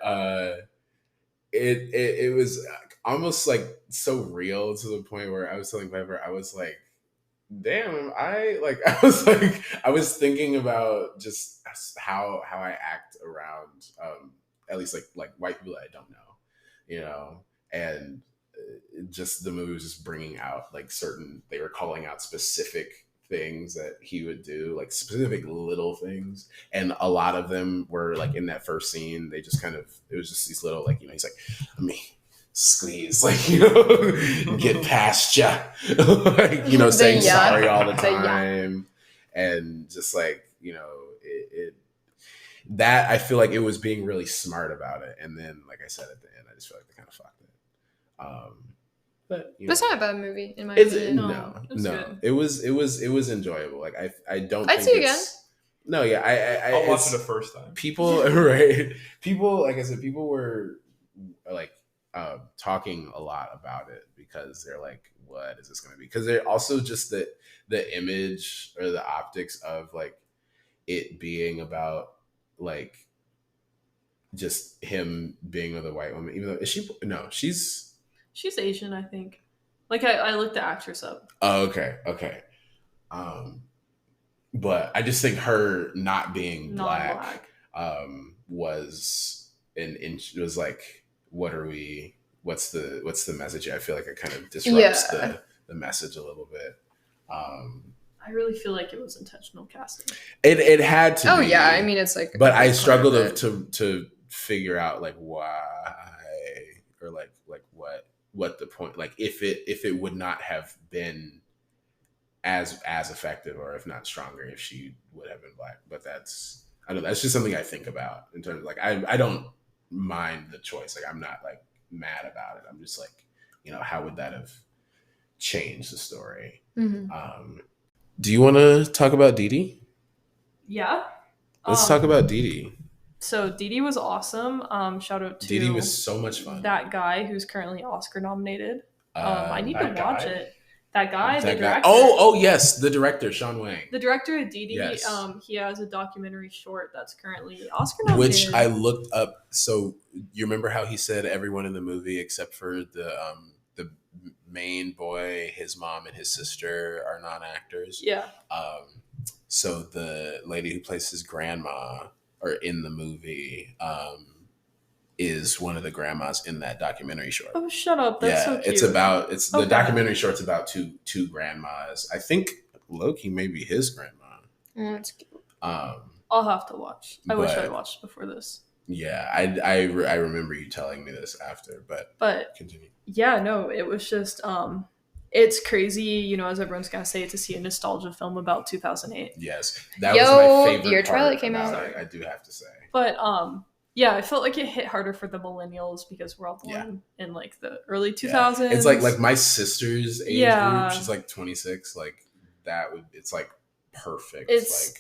it was almost so real to the point where I was telling Piper, I was like, damn, I was thinking about just how I act around at least white people that I don't know, and just the movie was just bringing out they were calling out specific things that he would do, specific little things, and a lot of them were in that first scene, they just kind of, it was just these little he's like, let me squeeze, get past ya, saying sorry all the time, and just it that I feel like it was being really smart about it, and then I said at the end, I just feel like they kind of fucked it. But it's not a bad movie in my opinion. No. It was enjoyable. I don't. I'd see it again. No, yeah, I'll watch it the first time. People, right? People, like I said, people were talking a lot about it because they're like, "What is this going to be?" Because they're also just the image or the optics of it being about just him being with a white woman. Even though she's Asian, I think. I looked the actress up. Oh, okay. But I just think her not being Non-black. was was like, what's the message? I feel like it kind of disrupts the message a little bit. I really feel like it was intentional casting. It had to be. Yeah, I mean, it's like, but I struggled to figure out like why, or like what the point, like if it would not have been as effective, or if not stronger, if she would have been black. But that's just something I think about in terms of like, I don't mind the choice. Like, I'm not like mad about it. I'm just like, how would that have changed the story? Mm-hmm. Do you want to talk about Dìdi? Yeah. Let's talk about Dìdi. So Dìdi was awesome. Shout out to Dìdi was so much fun. That guy who's currently Oscar nominated. I need to watch it. That guy, the director. Oh yes, the director, Sean Wang. The director of Dìdi. Yes. He has a documentary short that's currently Oscar nominated. Which I looked up. So you remember how he said everyone in the movie except for the main boy, his mom, and his sister are non-actors. Yeah. So the lady who plays his grandma, or in the movie, is one of the grandmas in that documentary short. Oh, shut up! That's so cute. The documentary short's about two grandmas. I think Loki may be his grandma. Oh, that's cute. I'll have to watch. I wish I watched before this. Yeah, I remember you telling me this after, but continue. Yeah, no, it was just it's crazy, as everyone's gonna say, to see a nostalgia film about 2008. Yes, that was my favorite. The year Twilight came out. out. I do have to say, but yeah, I felt like it hit harder for the millennials because we're all born in like the early 2000s. Yeah. It's like my sister's age group. She's like 26. Like it's like perfect. It's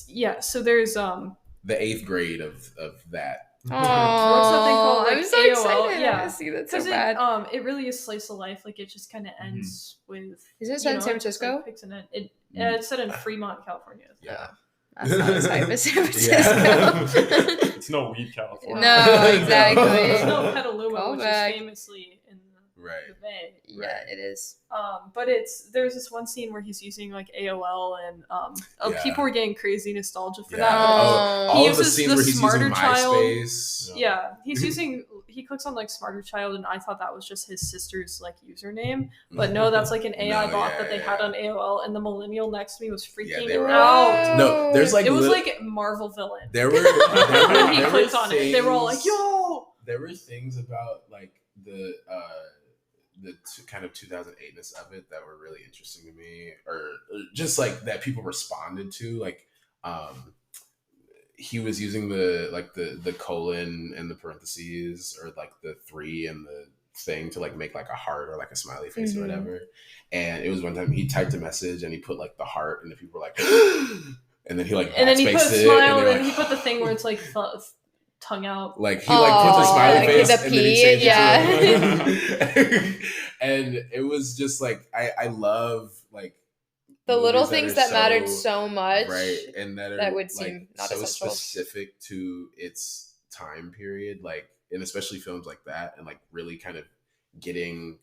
like so there's the 8th grade of that. Oh, what's something called? Like, I'm so AOL. excited. Yeah, I see that so bad. It really is slice of life. Like, it just kind of ends with. Is it set in San Francisco? Like, picks an end. It's set in Fremont, California. Yeah. That's not as hype as San Francisco. It's no weed, California. No, exactly. It's no Petaluma, which is famously in the Bay. Yeah, it is. But there's this one scene where he's using like AOL, and people were getting crazy nostalgia for that. All of the scenes where he's using MySpace. Yeah, he clicks on like Smarter Child, and I thought that was just his sister's like username, but no, that's like an AI bot that they had on AOL, and the millennial next to me was freaking out. No, there's like it was like Marvel villain. There were when he clicked on it, they were all like, "Yo!" There were things about like the kind of 2008ness of it that were really interesting to me, or just like that people responded to, like he was using the colon and the parentheses, or like the 3 and the thing to like make like a heart or like a smiley face or whatever. And it was one time he typed a message and he put like the heart, and the people were like and then he like and then he put a smile, and then he put the thing where it's like tongue out, like he like put the smiley face the and then he changed it to and it was just like I love like the little things that mattered so much, right? And that would seem not so essential, specific to its time period, like, and especially films like that, and like really kind of getting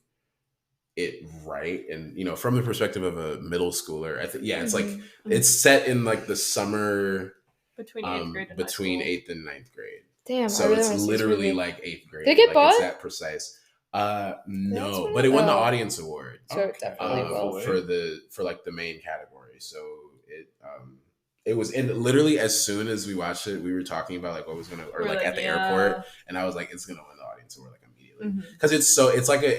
it right. And from the perspective of a middle schooler, I think it's like it's set in like the summer between 8th grade and between 8th and 9th grade. Damn, so it's literally like 8th grade. Did it get bought? It's that precise. No, but it won the audience award. So it definitely will. for like the main category. So it was, and literally as soon as we watched it, we were talking about like what was gonna, or like at the airport, and I was like, it's gonna win the audience award like immediately, because it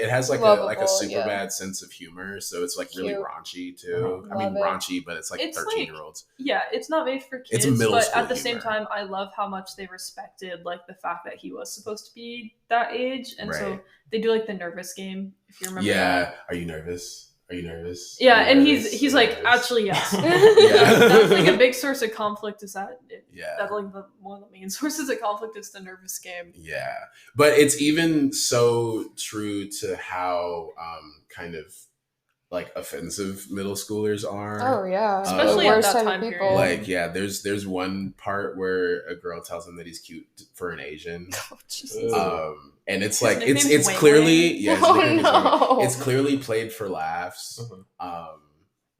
has like a super bad sense of humor, so it's like really raunchy too. I mean raunchy, but it's like 13-year-olds. Yeah, it's not made for kids. It's middle but school at the humor. same time, I love how much they respected like the fact that he was supposed to be that age, and so they do like the nervous game, if you remember. Yeah, that. Are you nervous? Are you nervous? Yeah, and he's like, actually, yes. That's like a big source of conflict. Is that? That's like one of the main sources of conflict is the nervous game. Yeah, but it's even so true to how kind of like offensive middle schoolers are. Oh yeah, especially at that time period. Like there's one part where a girl tells him that he's cute for an Asian. Oh, Jesus. And it's like it's clearly it's clearly played for laughs.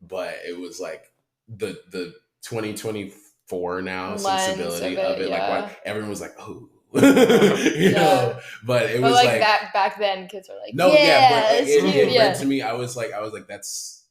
but it was like the 2024 now sensibility of it. Like why everyone was like, oh. you know, but it was like back then kids were like, no, but it read to me. I was like, that's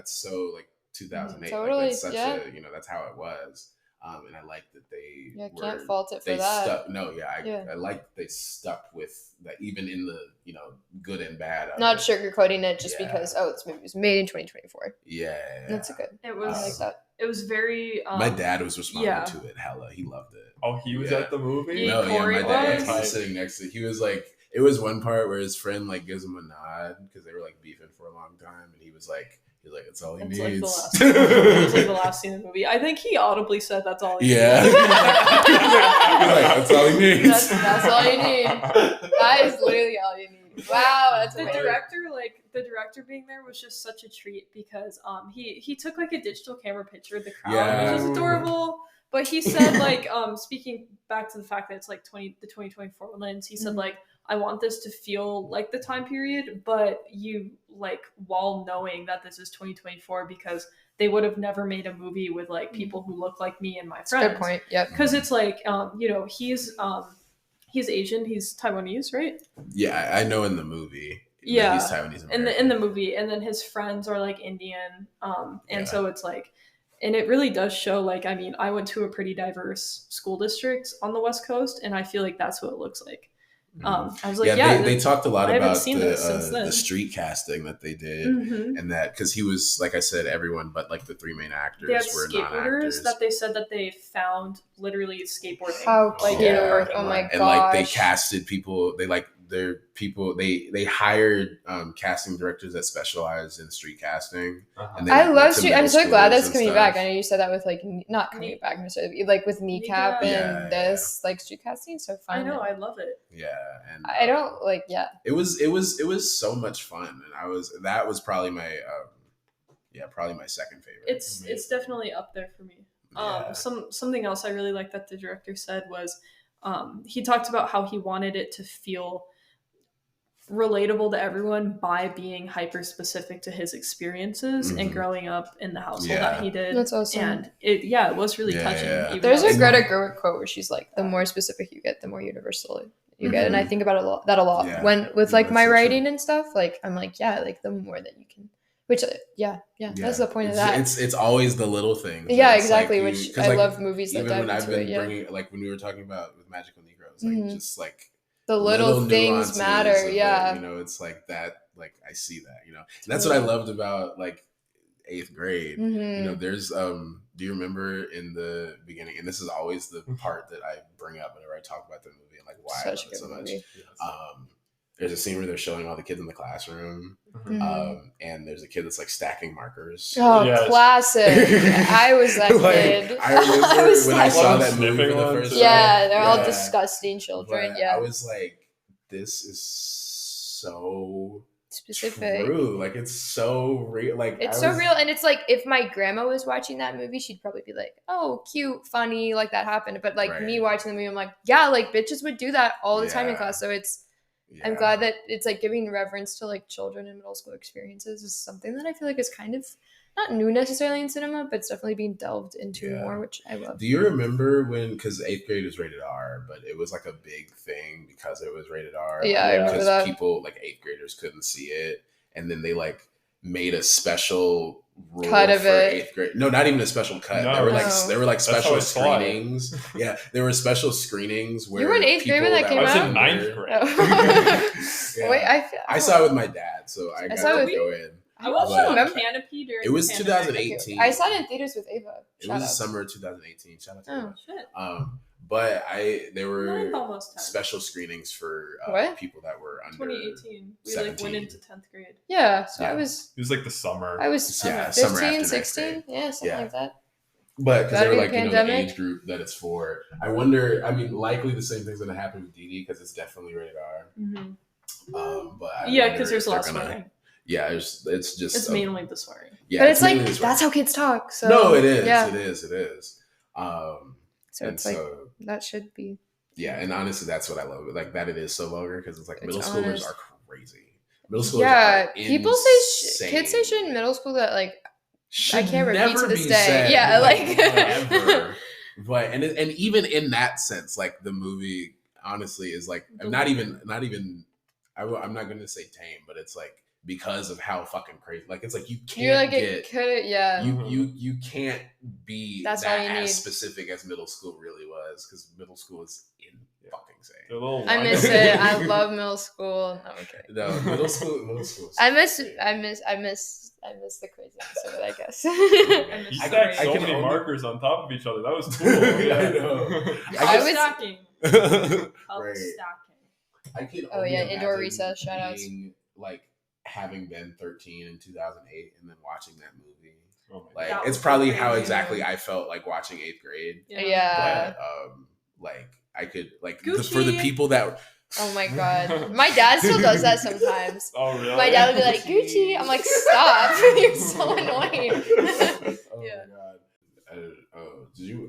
so like 2008. Totally, like, that's such a, you know, that's how it was. And I like that they can't fault it for that. I like that they stuck with that even in the, you know, good and bad. Not sugarcoating it just because this movie was made in 2024. Yeah, that's a good. It was I like that. It was very. My dad was responding to it. Hella, he loved it. Oh, he was at the movie. No, my dad was sitting next to. He was like, it was one part where his friend like gives him a nod because they were like beefing for a long time, and he was like, it's all he needs. It was like the last scene of the movie. I think he audibly said that's all he needs. Yeah. That's all he needs. That's all you need. That is literally all you need. Wow, that's amazing. The director being there was just such a treat because he took like a digital camera picture of the crowd, which was adorable. But he said like speaking back to the fact that it's like the 2024 lens, he said like, I want this to feel like the time period, but you like while knowing that this is 2024 because they would have never made a movie with like people who look like me and my friends. Good point. Yep. Because it's like you know, he's Asian, he's Taiwanese, right? Yeah, I know in the movie. Yeah, he's Taiwanese American. in the movie, and then his friends are like Indian, and so it's like. And it really does show, like, I mean, I went to a pretty diverse school district on the West Coast, and I feel like that's what it looks like. I was like, they talked a lot about the street casting that they did, and that because he was, like I said, everyone but like the three main actors were skateboarders that they said that they found literally skateboarding. How like oh my gosh! And like they casted people, they hired casting directors that specialize in street casting. And I love street. I'm so glad that's coming back. I know you said that with like not coming back necessarily, like with Kneecap and this like street casting. So fun. I know, I love it. Yeah, and I don't like. Yeah, it was so much fun, and that was probably my probably my second favorite. It's definitely up there for me. Something else I really like that the director said was he talked about how he wanted it to feel relatable to everyone by being hyper specific to his experiences and growing up in the household that he did. That's awesome. And it was really touching. Yeah. There's a Greta Gerwig quote where she's like, the more specific you get, the more universal you get. And I think about that a lot when with like my writing and stuff, like I'm like, like the more that you can, which that's the point of that. It's always the little things. Yeah, exactly. Like, which I love movies that dive into it. Even when I've been bringing, like when we were talking about with Magical Negroes, like just like the little things matter. Yeah, you know, it's like that. Like I see that. You know, and that's what I loved about like 8th grade. You know, there's do you remember in the beginning? And this is always the part that I bring up whenever I talk about the movie and like why I love it so much. There's a scene where they're showing all the kids in the classroom, and there's a kid that's like stacking markers. Oh, classic! I was that kid. I remember when I saw that movie for the first time. Yeah, they're all disgusting children. But I was like, this is so specific. True. Like it's so real. Like it's so real, and it's like if my grandma was watching that movie, she'd probably be like, "Oh, cute, funny, like that happened." But like me watching the movie, I'm like, "Yeah, like bitches would do that all the time in class." So it's. Yeah. I'm glad that it's like giving reverence to like children and middle school experiences is something that I feel like is kind of not new necessarily in cinema, but it's definitely being delved into more, which I love. Do you remember when, because 8th grade is rated R, but it was like a big thing because it was rated R. Yeah, I remember that. People, like 8th graders couldn't see it. And then they like made a special rule cut of for it. 8th grade. No, not even a special cut. There were like special screenings. Yeah, there were special screenings where you were in 8th grade when that came out. I was in 9th grade. Wait, I saw it with my dad, so I got to go in. I watched it on Canopy during. It was 2018. I saw it in theaters with Ava. It was summer 2018. Shout out to Ava. Shit. But there were special screenings for people that were under 2018. We like went into 10th grade. Yeah, so I was. It was like the summer. I was 15, 16. Yeah, something like that. But because they're like, you know, the age group that it's for. I wonder, I mean, likely the same thing's going to happen with Dìdi because it's definitely rated R. But because there's a lot of swearing. Yeah, it's mainly the swearing. Yeah, but it's like that's how kids talk. So no, it is. Yeah. It is. So it's like that should be. Yeah, and honestly, that's what I love. Like that, it is so vulgar because it's like middle schoolers are crazy. Middle schoolers, are people say kids say shit in middle school that like I can't repeat to this day. Yeah, ever. But and even in that sense, like the movie honestly is like I'm not even I'm not gonna say tame, but it's like because of how fucking crazy. Like it's like you can't you can't be that's that all you as need. Specific as middle school really was, because middle school is fucking insane. I miss it. I love middle school. No, okay. No, middle school. I miss the craziness of it, I guess. You stacked so many markers on top of each other. That was cool. I know. I was stacking. Right. Stacking. I could indoor recess shoutouts. Like having been 13 in 2008 and then watching that movie. Oh like it's probably how exactly I felt like watching 8th grade. Yeah. But like I could like for the people that. Oh my god. My dad still does that sometimes. Oh really? My dad would be like, Gucci. I'm like, stop. You're so annoying. Oh my god.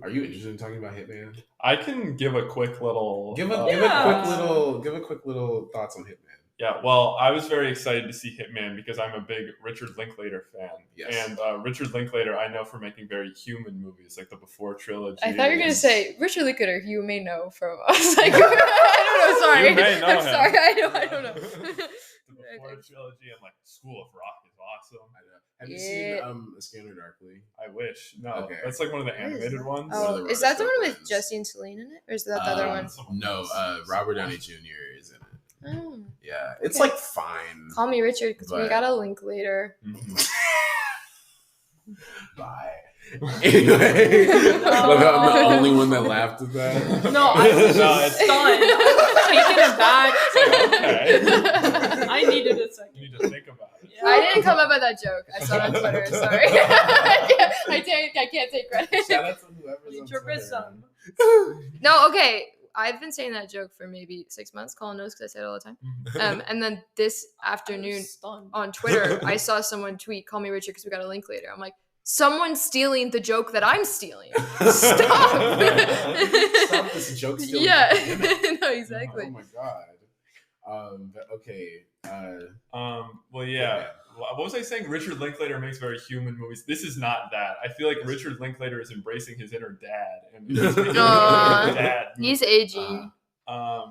Are you interested in talking about Hitman? I can give a quick little give a quick little thoughts on Hitman. Yeah, well, I was very excited to see Hitman because I'm a big Richard Linklater fan. Yes. And Richard Linklater, I know for making very human movies, like the Before trilogy. I thought you were going to say, Richard Linklater, you may know from us. Like, I don't know, sorry. You may know I'm him. sorry, I don't know. The Before trilogy and like School of Rock is awesome. I know. Have you seen A Scanner Darkly? I wish. No, Okay. That's like one of the animated ones. Oh, is that the one with Jesse and Celine in it? Or is that the other one? No, Robert Downey Jr. is in it. Oh. Yeah, it's like fine. Call me Richard because we got a link later. Mm-hmm. Bye. Anyway, I'm the only one that laughed at that. No, I was just stunned. I was taken aback. Okay. I needed a second. You need to think about it. Yeah. I didn't come up with that joke. I saw it on Twitter. Sorry. I can't take credit. Shout out to whoever's on Twitter. No, okay. I've been saying that joke for maybe 6 months. Colin knows because I say it all the time. And then this afternoon on Twitter, I saw someone tweet, "Call me Richard because we got a link later." I'm like, someone's stealing the joke that I'm stealing. Stop. Stop this joke stealing. Yeah. No, exactly. Oh my god. But okay. Well, yeah. What was I saying? Richard Linklater makes very human movies. This is not that. I feel like Richard Linklater is embracing his inner dad, and he's making a dad movie. He's aging.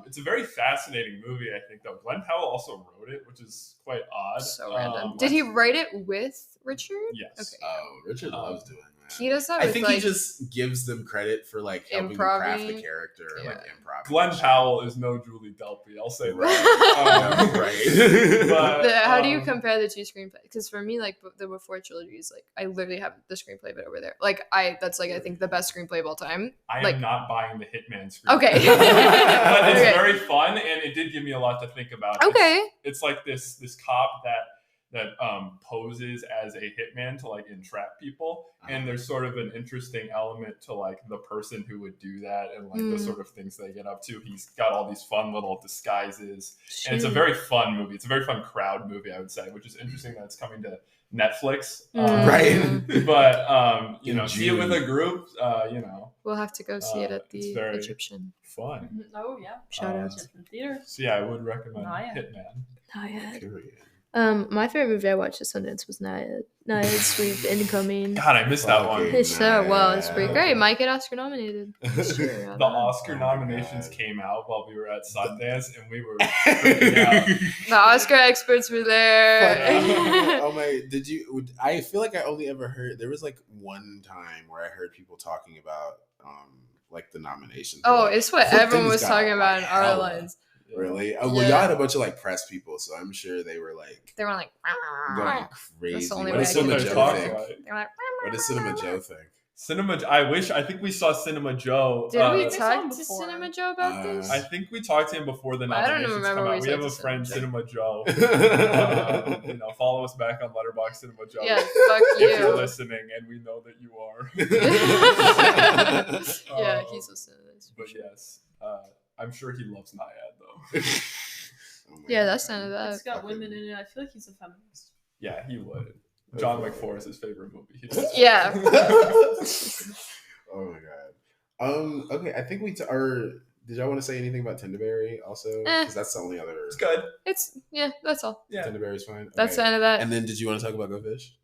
It's a very fascinating movie, I think, though. Glenn Powell also wrote it, which is quite odd. So random. Did he write it with Richard? Yes. Okay. Oh, Richard loves doing that. He does that. I think he just gives them credit for like helping craft the character, like improv. Glenn Powell is no Julie Delpy. I'll say right. that. Right. But, how do you compare the two screenplays? Because for me, like the Before trilogy is like I literally have the screenplay of it over there. Like that's like I think the best screenplay of all time. I am not buying the Hitman screenplay. Okay. But it's very fun, and it did give me a lot to think about. Okay. It's like this cop that poses as a hitman to like entrap people, and there's sort of an interesting element to like the person who would do that and like the sort of things they get up to. He's got all these fun little disguises, and it's a very fun movie. It's a very fun crowd movie, I would say, which is interesting that it's coming to Netflix. Right. But you know, see it with a group, you know. We'll have to go see it at the Egyptian. Fun. Oh yeah. Shout out to the theater. So yeah, I would recommend Hitman. Period. My favorite movie I watched at Sundance was Naiad Sweep Incoming. God, I missed that one. It's it's pretty great. Might get Oscar nominated. The Oscar nominations came out while we were at Sundance, and we were freaking out. The Oscar experts were there. Oh my! Did you? I feel like I only ever heard. There was like one time where I heard people talking about like the nominations. Oh, like, it's what everyone was talking about in our lines. Really? Oh, well, y'all had a bunch of like press people, so I'm sure they were like going crazy. What does Cinema Joe think? What does Cinema Joe think? I think we saw Cinema Joe. Did we talk to Cinema Joe about this? I think we taled to him before the nominations come out. We have a friend, Cinema Joe. You know, follow us back on Letterboxd, Cinema Joe. Yeah, fuck you. If you're listening, and we know that you are. Yeah, he's listening to this. But yes, I'm sure he loves Naiad though. Yeah, that's none of that. It's got women in it. I feel like he's a feminist. Yeah, he would. John McFor is his favorite movie. Yeah. Oh my god. Okay, I think did y'all want to say anything about Tenderberry also? Because that's the only other. It's good. That's all. Yeah. Tenderberry's fine. Okay. That's the end of that. And then, did you want to talk about Go Fish?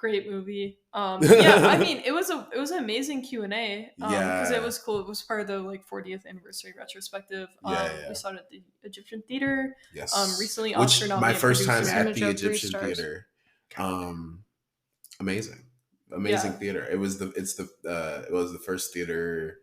Great movie. Yeah, I mean, it was an amazing Q&A. Because it was cool. It was part of the like 40th anniversary retrospective. We saw it at the Egyptian Theater. Yes. Recently, Which Oscar my first time producer. at the Egyptian Theater. Amazing theater. It was the first theater.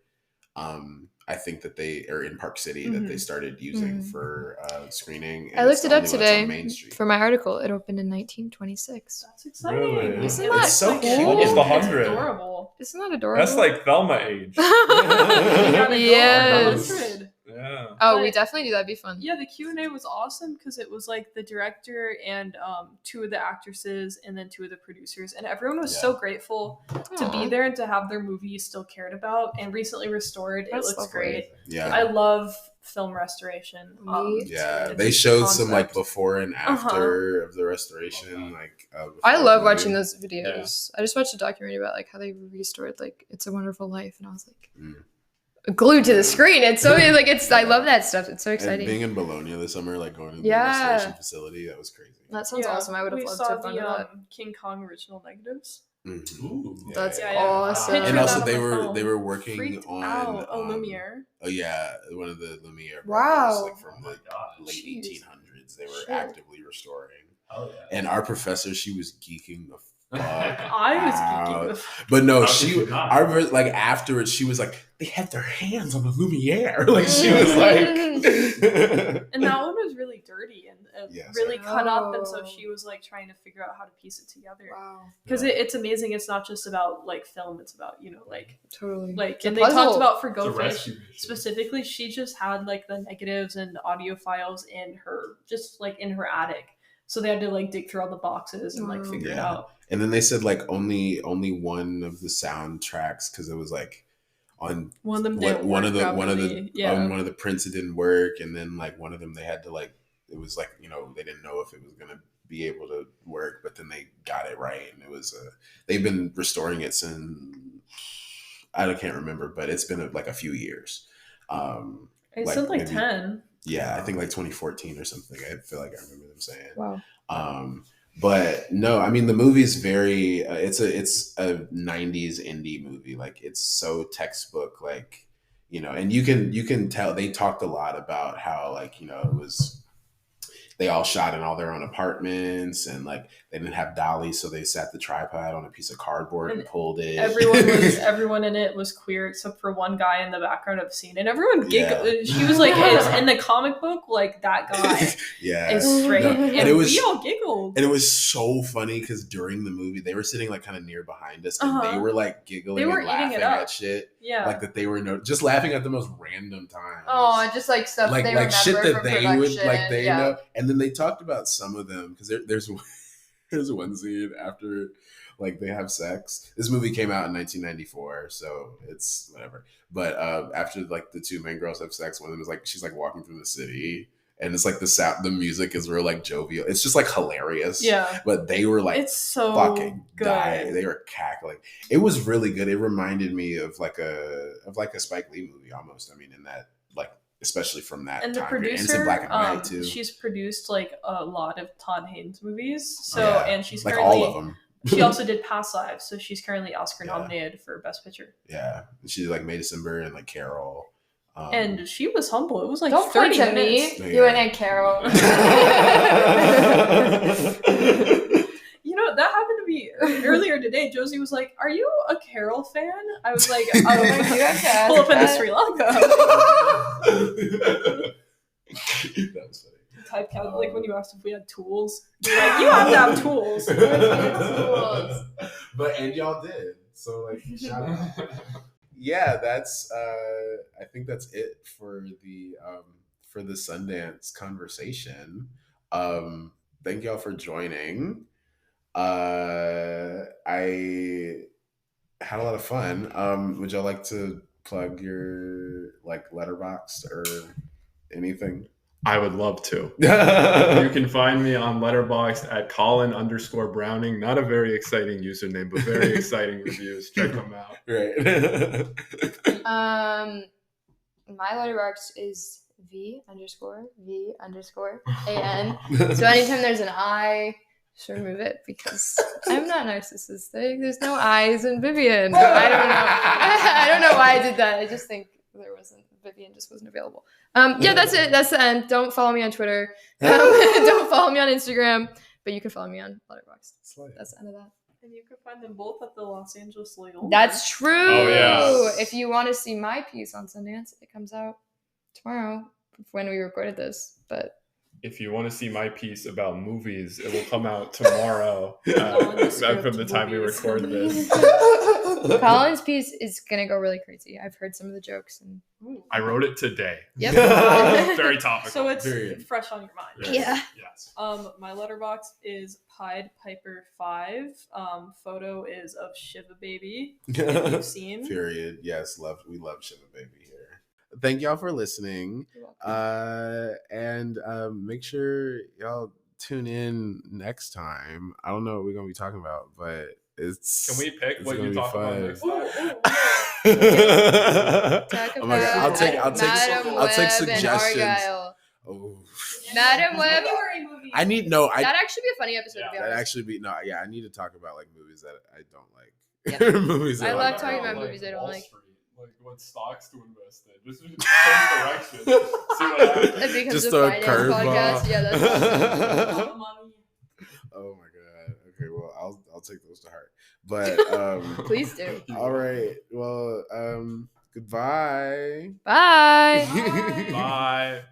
I think that they are in Park City that they started using for screening. And I looked it up today for my article. It opened in 1926. That's exciting. Really? Isn't that so cool? cute. It's the 100. Adorable. Isn't that adorable? That's like Thelma age. Yes. Yeah. Oh, we definitely do. That'd be fun. Yeah, the Q&A was awesome because it was like the director and 2 of the actresses and then 2 of the producers, and everyone was so grateful to be there and to have their movie still cared about and recently restored. It looks great. Yeah, I love film restoration. They showed some like before and after of the restoration. Like I love watching those videos. I just watched a documentary about like how they restored like It's a Wonderful Life, and I was like. Glued to the screen. It's so like I love that stuff. It's so exciting. And being in Bologna this summer, like going to the restoration facility, that was crazy. That sounds awesome. I would have loved to have done that. King Kong original negatives. Ooh, that's awesome. And also they were working on a Lumiere. Oh yeah, one of the Lumiere. Wow. Like from the late 1800s, they were actively restoring. Oh yeah. And our professor, she was geeking the I was geeking. But no, like afterwards, she was like, they had their hands on the Lumiere. Like she was like, and that one was really dirty and really cut up, and so she was like trying to figure out how to piece it together. Wow, because it's amazing. It's not just about like film; it's about like totally like. And they talked about for Go Fish specifically. She just had like the negatives and the audio files in her attic, so they had to like dig through all the boxes and like figure it out. And then they said like only one of the soundtracks, because it was like on one of the prints it didn't work, and then like one of them they had to like it was like they didn't know if it was gonna be able to work, but then they got it right, and it was they've been restoring it since I can't remember, but it's been like a few years. It said like 10. Yeah, I think like 2014 or something. I feel like I remember them saying. Wow. But no, I mean the movie's very it's a 90s indie movie. Like it's so textbook, like and you can tell they talked a lot about how like it was they all shot in all their own apartments, and like they didn't have dollies, so they sat the tripod on a piece of cardboard and pulled it. Everyone in it was queer except for one guy in the background of the scene, and everyone giggled. She was like, "It's in the comic book, like that guy is straight," and we all giggled. And it was so funny because during the movie they were sitting like kind of near behind us, and they were like giggling and laughing at shit. Yeah, like that they were just laughing at the most random times. Oh, just like stuff like they like shit that they production. would like they know. And then they talked about some of them because there's one scene after like they have sex. This movie came out in 1994, so it's whatever. But after like the 2 main girls have sex, one of them is like she's like walking through the city, and it's like the music is real like jovial. It's just like hilarious. Yeah. But they were like it's so fucking good. dying. They were cackling. It was really good. It reminded me of like a Spike Lee movie almost. I mean, in that like especially from that and the time producer, period. And it's in black and white too. She's produced like a lot of Todd Haynes movies. So and she's like currently, all of them. She also did Past Lives, so she's currently Oscar nominated for Best Picture. Yeah, she did like May December and like Carol. And she was humble. It was like don't 30 point minutes. Me. You and Carol. That happened to me earlier today. Josie was like, "Are you a Carol fan?" I was like, "Oh, pull up into Sri Lanka." That was funny. Typecast, like when you asked if we had tools, you're like, "You have to have tools." But and y'all did. So like, shout out. Yeah, that's. I think that's it for the Sundance conversation. Thank y'all for joining. I had a lot of fun. Would y'all like to plug your like Letterboxd or anything? I would love to. You can find me on Letterboxd at Colin_Browning. Not a very exciting username, but very exciting reviews. Check them out. Right. My Letterboxd is V_V_AN. So anytime there's an I, Just remove it because I'm not narcissistic. There's no eyes in Vivian. No, I don't know. I don't know why I did that. I just think Vivian just wasn't available. Yeah, that's it. That's the end. Don't follow me on Twitter. Don't follow me on Instagram. But you can follow me on Letterboxd. That's the end of that. And you can find them both at the Los Angeles Loyola. That's true. Oh, yeah. If you want to see my piece on Sundance, it comes out tomorrow when we recorded this. But if you want to see my piece about movies, it will come out tomorrow from the time we record this. Colin's piece is going to go really crazy. I've heard some of the jokes. And I wrote it today. Yep. Very topical. So it's fresh on your mind. Yeah. Yes. My Letterboxd is Pied Piper 5. Photo is of Shiva Baby. If you've seen. Period. Yes, we love Shiva Baby here. Thank y'all for listening. And make sure y'all tune in next time. I don't know what we're gonna be talking about, but can we pick what you talk about next time? Oh my god! I'll take suggestions. Oh, Madam Web. I need that'd actually be a funny episode. Yeah, that'd actually be I need to talk about like movies that I don't like. Yeah. Movies. I love talking about movies I don't like. Like what stocks to invest in. Just change direction. See what happens. It becomes just a finance podcast. Yeah, that's awesome. Oh my god. Okay, well I'll take those to heart. But please do. All right. Well, goodbye. Bye. Bye.